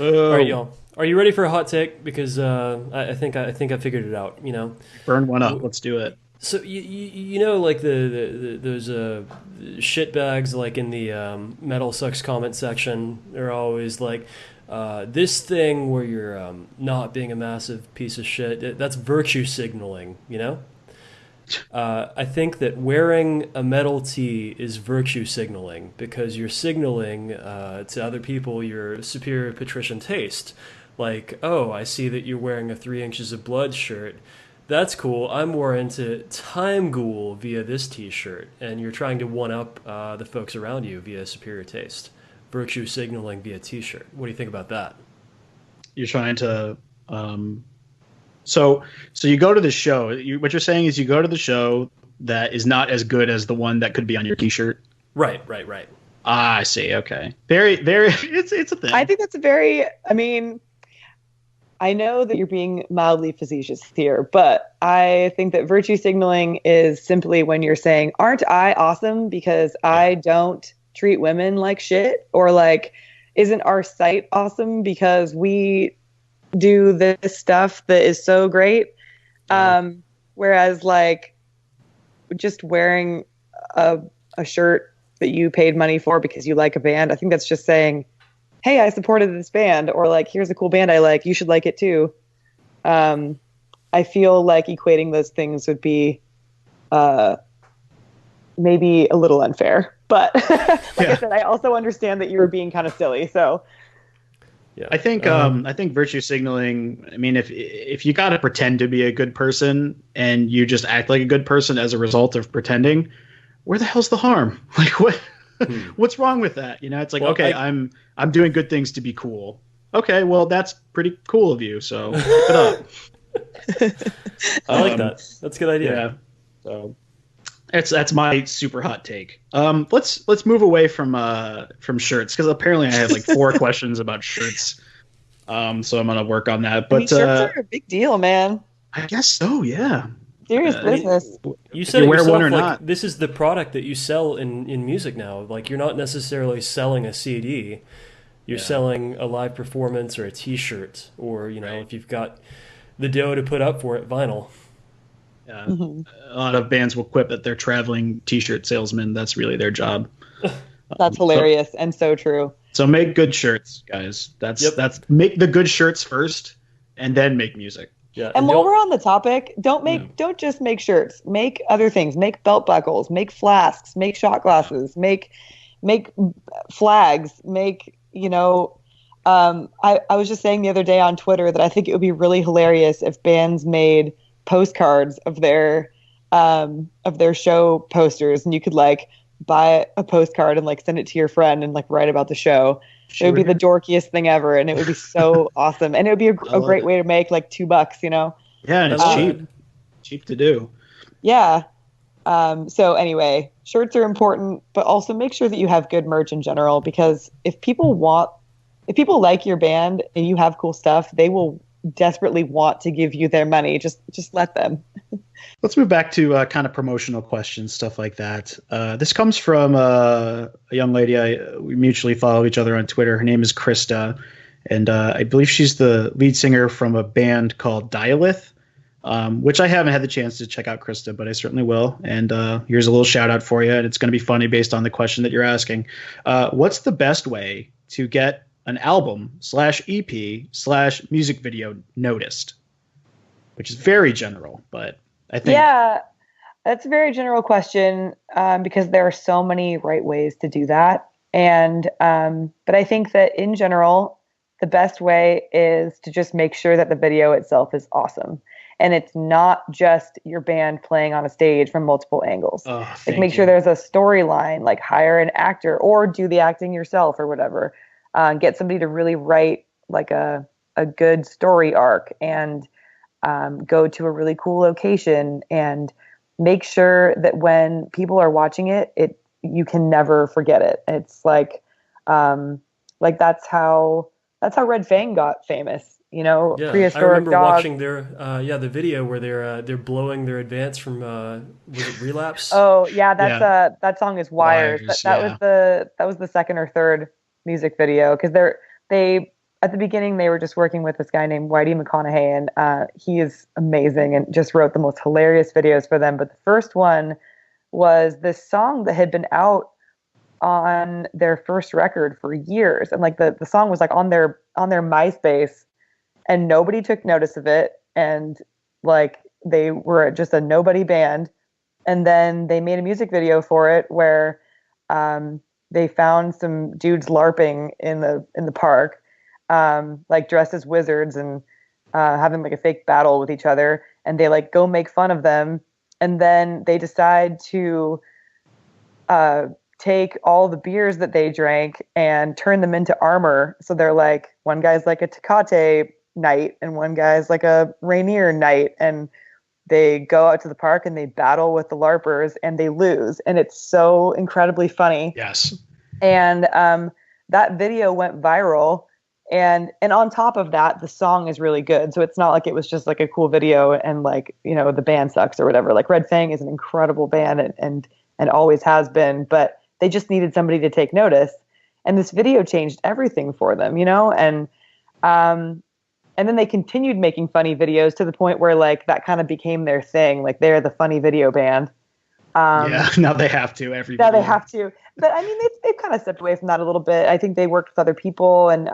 All right, y'all. Are you ready for a hot take? Because I think I figured it out. Burn one up. Let's do it. So like those shitbags like in the Metal Sucks comment section, they're always like, this thing where you're not being a massive piece of shit, that's virtue signaling, I think that wearing a metal tee is virtue signaling, because you're signaling to other people your superior patrician taste. Like, oh, I see that you're wearing a 3 Inches of Blood shirt. That's cool. I'm more into Time Ghoul via this t-shirt. And you're trying to one-up the folks around you via superior taste. Virtue signaling via t-shirt. What do you think about that? You're trying to... So you go to the show. What you're saying is you go to the show that is not as good as the one that could be on your t-shirt? Right. I see. Okay. Very, very... It's a thing. I think that's I know that you're being mildly facetious here, but I think that virtue signaling is simply when you're saying, aren't I awesome because I don't treat women like shit? Or like, isn't our site awesome because we do this stuff that is so great? Whereas like just wearing a shirt that you paid money for because you like a band, I think that's just saying, hey, I supported this band, or like, here's a cool band I like, you should like it too. I feel like equating those things would be maybe a little unfair, but I said, I also understand that you were being kind of silly. So yeah, I think virtue signaling, I mean, if you got to pretend to be a good person and you just act like a good person as a result of pretending, where the hell's the harm? Like, what's wrong with that? It's like, okay, I'm doing good things to be cool. Okay, well, that's pretty cool of you. So keep it up. I like that. That's a good idea. Yeah. So that's my super hot take. Let's move away from shirts, because apparently I have like 4 questions about shirts. So I'm gonna work on that. But shirts are a big deal, man. I guess so. Yeah. Serious business. You said it wear yourself, one or like, not. This is the product that you sell in music now. Like, you're not necessarily selling a CD. You're selling a live performance or a T-shirt, or if you've got the dough to put up for it, vinyl. Yeah. A lot of bands will quip that they're traveling T-shirt salesmen. That's really their job. That's hilarious and so true. So make good shirts, guys. That's make the good shirts first, and then make music. Yeah, and while we're on the topic, don't just make shirts. Make other things. Make belt buckles. Make flasks. Make shot glasses. Make flags. Make I was just saying the other day on Twitter that I think it would be really hilarious if bands made postcards of their show posters, and you could like buy a postcard and like send it to your friend and like write about the show. It would be the dorkiest thing ever, and it would be so awesome, and it would be a great way to make like $2, you know. Yeah, and it's cheap to do. Yeah. So anyway, shirts are important, but also make sure that you have good merch in general, because if people like your band and you have cool stuff, they will desperately want to give you their money. Just let them. Let's move back to kind of promotional questions, stuff like that. This comes from a young lady. We mutually follow each other on Twitter. Her name is Krista, and I believe she's the lead singer from a band called Dialith, which I haven't had the chance to check out, Krista, but I certainly will. And here's a little shout out for you, and it's going to be funny based on the question that you're asking. What's the best way to get an album /EP/music video noticed? Which is very general, but I think... Yeah, that's a very general question, because there are so many right ways to do that. And but I think that in general, the best way is to just make sure that the video itself is awesome. And it's not just your band playing on a stage from multiple angles. Like make sure there's a storyline, like hire an actor or do the acting yourself or whatever. Get somebody to really write like a good story arc, and go to a really cool location, and make sure that when people are watching it, you can never forget it. It's like that's how Red Fang got famous. You know, Yeah, Prehistoric I remember Dog. watching their the video where they're blowing their advance from was it Relapse? Oh yeah, that song is Wires. Wires, That was the second or third music video, because they at the beginning they were just working with this guy named Whitey McConaughey, and he is amazing and just wrote the most hilarious videos for them. But the first one was this song that had been out on their first record for years, and like the song was like on their MySpace, and nobody took notice of it, and like they were just a nobody band. And then they made a music video for it where they found some dudes LARPing in the park, like dressed as wizards, and having like a fake battle with each other, and they like go make fun of them, and then they decide to take all the beers that they drank and turn them into armor. So they're like, one guy's like a Tecate knight and one guy's like a Rainier knight, and they go out to the park and they battle with the LARPers and they lose, and it's so incredibly funny. Yes. And that video went viral, and on top of that, the song is really good. So it's not like it was just like a cool video and like, you know, the band sucks or whatever. Like Red Fang is an incredible band and always has been, but they just needed somebody to take notice, and this video changed everything for them, you know. And then they continued making funny videos to the point where like that kind of became their thing. Like they're the funny video band. Yeah, now they have to. Now they have to. But I mean, they've kind of stepped away from that a little bit. I think they worked with other people, and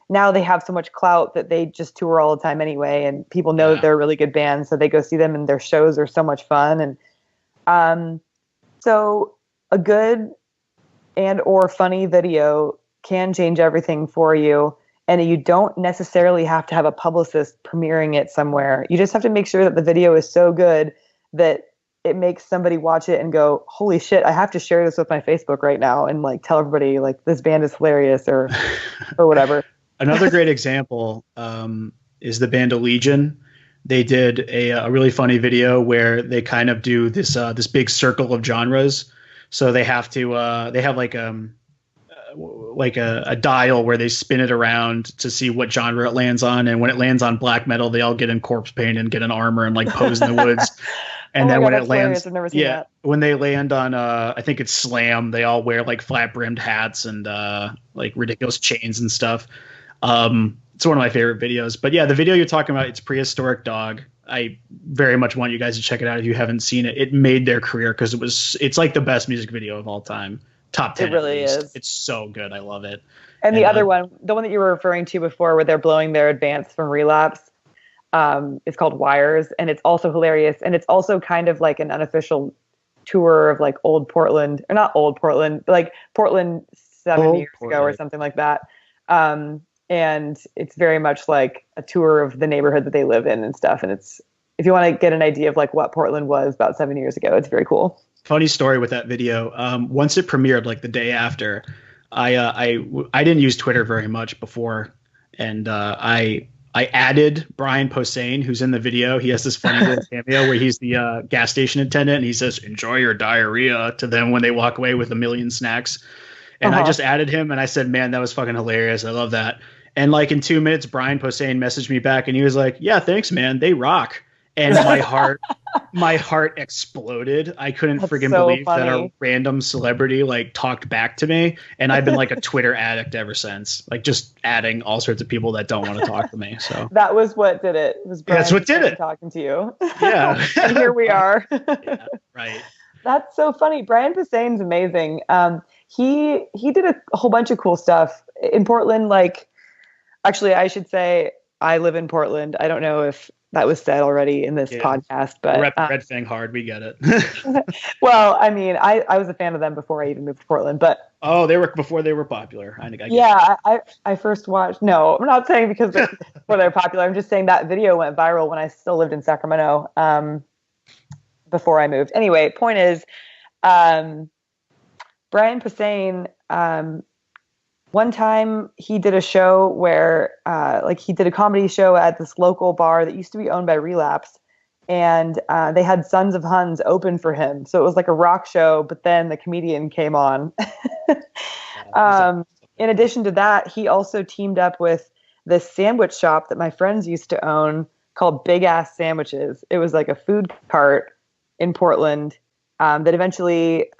now they have so much clout that they just tour all the time anyway, and people know that they're a really good band, so they go see them, and their shows are so much fun. And so a good and or funny video can change everything for you. And you don't necessarily have to have a publicist premiering it somewhere. You just have to make sure that the video is so good that it makes somebody watch it and go, holy shit, I have to share this with my Facebook right now and like tell everybody like this band is hilarious or whatever. Another great example is the band Allegiant. They did a really funny video where they kind of do this big circle of genres. So they have to they have like a dial where they spin it around to see what genre it lands on, and when it lands on black metal, they all get in corpse paint and get an armor and like pose in the woods. And then when it lands, I've never seen that. When they land on I think it's Slam, they all wear like flat brimmed hats and like ridiculous chains and stuff. It's one of my favorite videos. But yeah, the video you're talking about, it's Prehistoric Dog. I very much want you guys to check it out if you haven't seen it. It made their career because it's like the best music video of all time. Top 10. It really is. It's so good. I love it. And the other one, the one that you were referring to before, where they're blowing their advance from Relapse, it's called Wires, and it's also hilarious. And it's also kind of like an unofficial tour of like old Portland, or not old Portland, like Portland 7 years ago or something like that. And it's very much like a tour of the neighborhood that they live in and stuff. And it's if you want to get an idea of like what Portland was about 7 years ago, it's very cool. Funny story with that video. Once it premiered, like the day after, I didn't use Twitter very much before, and I added Brian Posehn, who's in the video. He has this funny little cameo where he's the gas station attendant, and he says, "Enjoy your diarrhea" to them when they walk away with a million snacks. And I just added him, and I said, "Man, that was fucking hilarious. I love that." And like in 2 minutes, Brian Posehn messaged me back, and he was like, "Yeah, thanks, man. They rock." And my heart exploded. I couldn't friggin' believe that a random celebrity like talked back to me. And I've been like a Twitter addict ever since, like just adding all sorts of people that don't want to talk to me. So that was what did it. It was Brian That's what did it. Talking to you. Yeah. And here we are. Yeah, right. That's so funny. Brian Posehn's amazing. He did a whole bunch of cool stuff in Portland. Like, actually, I should say I live in Portland. I don't know if that was said already in this podcast, but Red Fang hard, we get it. Well, I mean, I was a fan of them before I even moved to Portland, but they were before they were popular. I first watched. No, I'm not saying because before they're popular. I'm just saying that video went viral when I still lived in Sacramento. Before I moved. Anyway, point is, Brian Posehn. One time he did a show where, he did a comedy show at this local bar that used to be owned by Relapse, and they had Sons of Huns open for him. So it was like a rock show, but then the comedian came on. In addition to that, he also teamed up with this sandwich shop that my friends used to own called Big Ass Sandwiches. It was like a food cart in Portland that eventually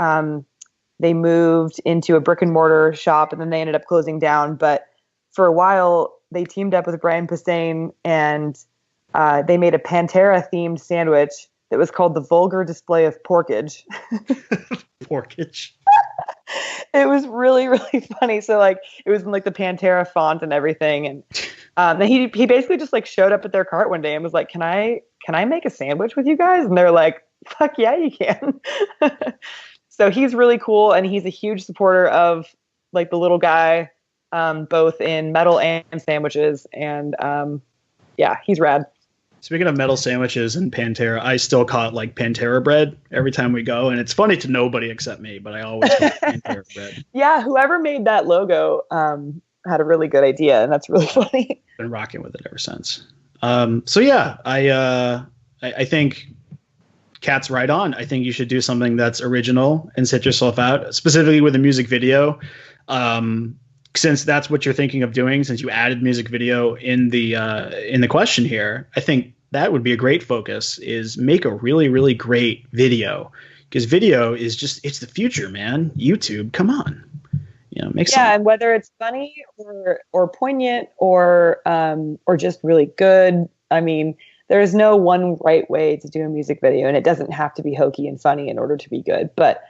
they moved into a brick and mortar shop, and then they ended up closing down. But for a while, they teamed up with Brian Posehn, and they made a Pantera themed sandwich that was called the Vulgar Display of Porkage. Porkage. It was really, really funny. So like it was in like the Pantera font and everything. And he basically just like showed up at their cart one day and was like, can I make a sandwich with you guys? And they're like, fuck yeah, you can. So he's really cool, and he's a huge supporter of like the little guy, both in metal and sandwiches. And he's rad. Speaking of metal sandwiches and Pantera, I still call it like Pantera bread every time we go, and it's funny to nobody except me, but I always call it Pantera bread. Yeah, whoever made that logo had a really good idea, and that's really funny. Been rocking with it ever since. I think Kat's right on. I think you should do something that's original and set yourself out, specifically with a music video. Since that's what you're thinking of doing, since you added music video in the question here, I think that would be a great focus, is make a really, really great video, because video is it's the future, man. YouTube, come on, make sense. Yeah, and whether it's funny or poignant or just really good. I mean, there is no one right way to do a music video, and it doesn't have to be hokey and funny in order to be good. But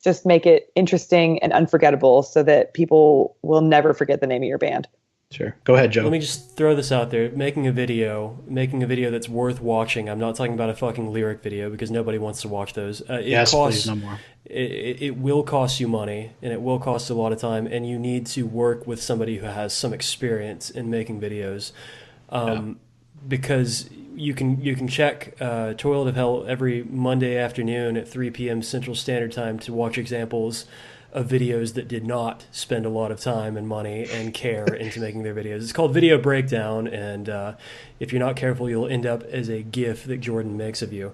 just make it interesting and unforgettable so that people will never forget the name of your band. Sure. Go ahead, Joe. Let me just throw this out there. Making a video that's worth watching. I'm not talking about a fucking lyric video, because nobody wants to watch those. Please, no more. It will cost you money, and it will cost a lot of time, and you need to work with somebody who has some experience in making videos. Because you can check Toilet of Hell every Monday afternoon at 3 p.m. Central Standard Time to watch examples of videos that did not spend a lot of time and money and care into making their videos. It's called Video Breakdown, and if you're not careful, you'll end up as a GIF that Jordan makes of you.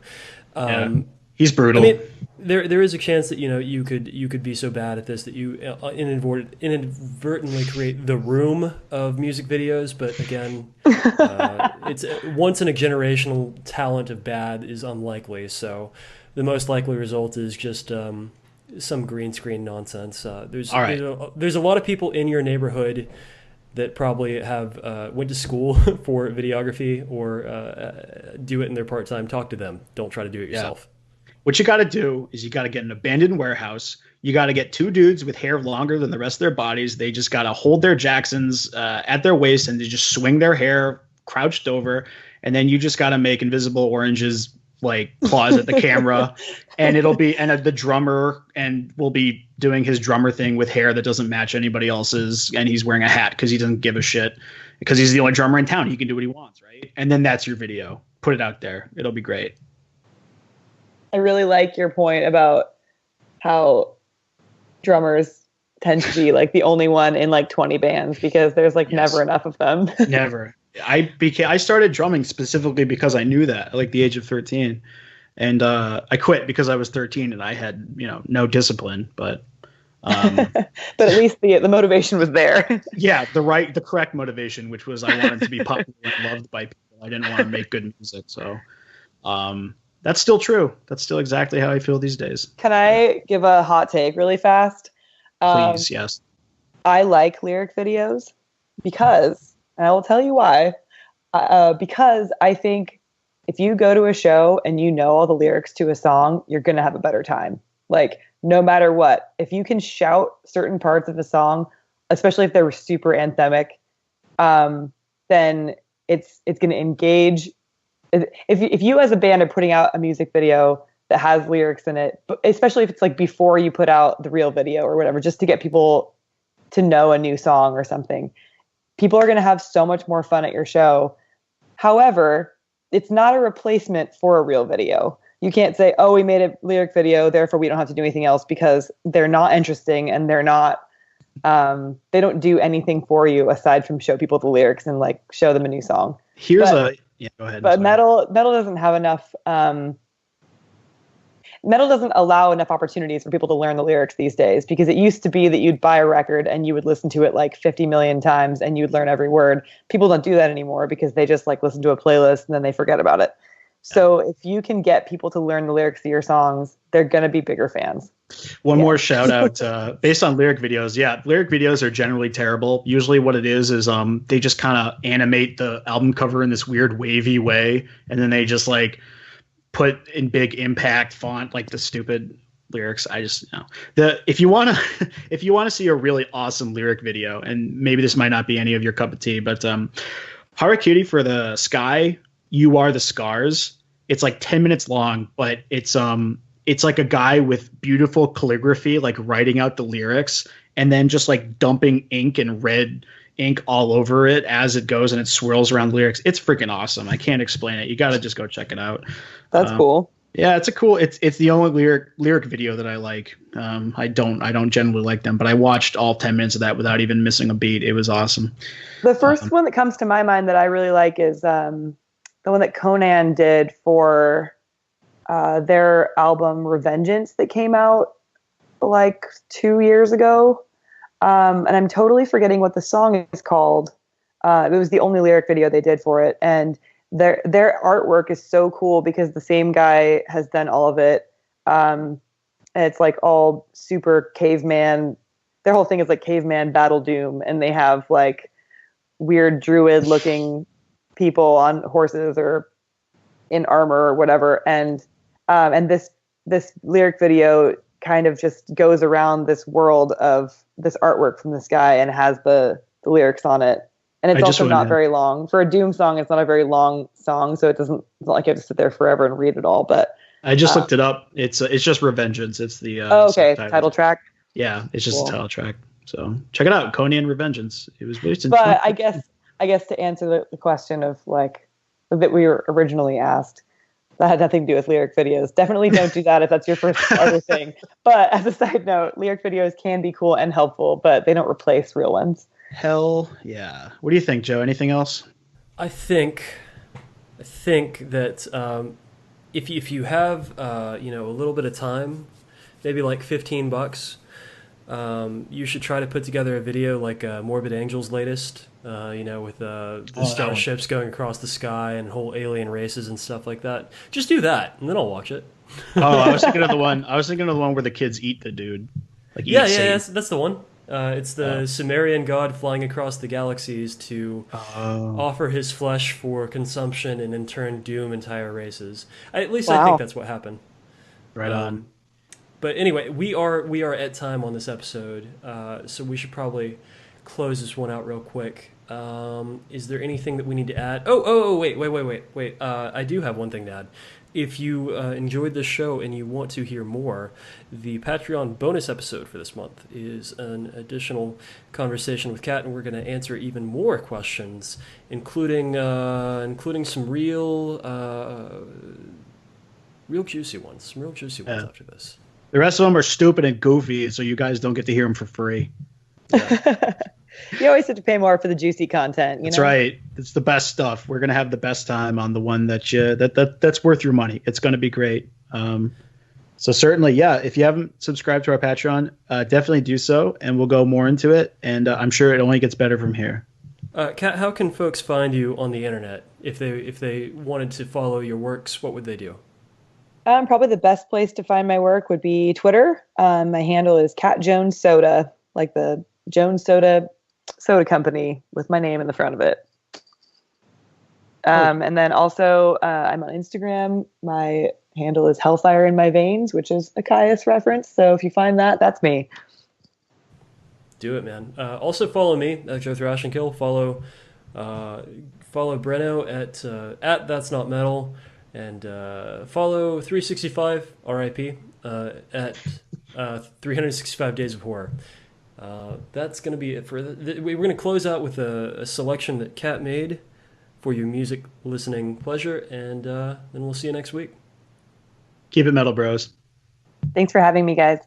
He's brutal. I mean, there is a chance that you could be so bad at this that you inadvertently create the room of music videos. But again, it's once in a generational talent of bad is unlikely. So the most likely result is just some green screen nonsense. There's a lot of people in your neighborhood that probably have went to school for videography or do it in their part time. Talk to them. Don't try to do it yourself. What you got to do is you got to get an abandoned warehouse. You got to get two dudes with hair longer than the rest of their bodies. They just got to hold their Jacksons at their waist, and they just swing their hair crouched over. And then you just got to make invisible oranges like claws at the camera, and the drummer will be doing his drummer thing with hair that doesn't match anybody else's, and he's wearing a hat because he doesn't give a shit, because he's the only drummer in town. He can do what he wants, right? And then that's your video. put it out there. It'll be great. I really like your point about how drummers tend to be like the only one in like 20 bands because there's like Yes. never enough of them. Never. I started drumming specifically because I knew that at like the age of 13, and I quit because I was 13 and I had no discipline. But But at least the motivation was there. yeah, the correct motivation, which was I wanted to be popular and loved by people. I didn't want to make good music, so that's still true. That's still exactly how I feel these days. Can I give a hot take really fast? Please, yes. I like lyric videos because, and I will tell you why, because I think if you go to a show and you know all the lyrics to a song, you're going to have a better time. Like, no matter what, if you can shout certain parts of the song, especially if they're super anthemic, then it's going to engage. If you as a band are putting out a music video that has lyrics in it, especially if it's like before you put out the real video or whatever, just to get people to know a new song or something, people are going to have so much more fun at your show. However, it's not a replacement for a real video. You can't say, oh, we made a lyric video, therefore we don't have to do anything else, because they're not interesting and they're not, they don't do anything for you aside from show people the lyrics and like show them a new song. Yeah, go ahead. But metal doesn't have enough, metal doesn't allow enough opportunities for people to learn the lyrics these days, because it used to be that you'd buy a record and you would listen to it like 50 million times and you'd learn every word. People don't do that anymore because they just like listen to a playlist and then they forget about it. So if you can get people to learn the lyrics to your songs, they're going to be bigger fans. One more shout out based on lyric videos. Yeah, lyric videos are generally terrible. Usually what it is they just kind of animate the album cover in this weird wavy way, and then they just like put in big impact font like the stupid lyrics. I just if you want to see a really awesome lyric video, and maybe this might not be any of your cup of tea, but Harakiri for the Sky, You Are the Scars. It's like 10 minutes long, but it's like a guy with beautiful calligraphy, like writing out the lyrics and then just like dumping ink and red ink all over it as it goes, and it swirls around the lyrics. It's freaking awesome. I can't explain it. You got to just go check it out. That's cool. Yeah, it's the only lyric video that I like. I don't generally like them, but I watched all 10 minutes of that without even missing a beat. It was awesome. The first one that comes to my mind that I really like is the one that Conan did for their album Revengeance that came out like 2 years ago. And I'm totally forgetting what the song is called. It was the only lyric video they did for it. And their artwork is so cool because the same guy has done all of it. And it's like all super caveman. Their whole thing is like caveman battle doom. And they have like weird druid looking people on horses or in armor or whatever. And this lyric video kind of just goes around this world of this artwork from this guy and has the lyrics on it. And it's also not very long. For a Doom song, it's not a very long song, so it's not like you have to sit there forever and read it all. But I just looked it up. It's just Revengeance. It's the title track. Yeah, it's just a title track. So check it out, Conan Revengeance. It was released in. But I guess to answer the question of like that we were originally asked, that had nothing to do with lyric videos. Definitely don't do that if that's your first other thing. But as a side note, lyric videos can be cool and helpful, but they don't replace real ones. Hell yeah. What do you think, Joe? Anything else? I think that if you have a little bit of time, maybe like $15, you should try to put together a video like Morbid Angel's latest, with the starships going across the sky and whole alien races and stuff like that. Just do that, and then I'll watch it. I was thinking of the one. Where the kids eat the dude. Like that's the one. It's the Sumerian god flying across the galaxies to offer his flesh for consumption and in turn doom entire races. I think that's what happened. Right on. But anyway, we are at time on this episode, so we should probably close this one out real quick. Is there anything that we need to add? Oh, wait. I do have one thing to add. if you enjoyed this show and you want to hear more, the Patreon bonus episode for this month is an additional conversation with Kat, and we're going to answer even more questions, including some real juicy ones. Some real juicy ones after this. The rest of them are stupid and goofy, so you guys don't get to hear them for free. Yeah. You always have to pay more for the juicy content. That's right. It's the best stuff. We're gonna have the best time on the one that's worth your money. It's gonna be great. So certainly, yeah. If you haven't subscribed to our Patreon, definitely do so, and we'll go more into it. And I'm sure it only gets better from here. Kat, how can folks find you on the internet if they wanted to follow your works? What would they do? Probably the best place to find my work would be Twitter. My handle is Kat Jones Soda, like the Jones Soda company with my name in the front of it. And then also I'm on Instagram. My handle is Hellfire in My Veins, which is a Caius reference. So if you find that, that's me. Do it, man. Also follow me at Joe Thrash and Kill. Follow Breno at That's Not Metal. And follow 365 RIP at 365 Days of Horror. That's going to be it for we're going to close out with a selection that Kat made for your music listening pleasure, and then we'll see you next week. Keep it metal, bros. Thanks for having me, guys.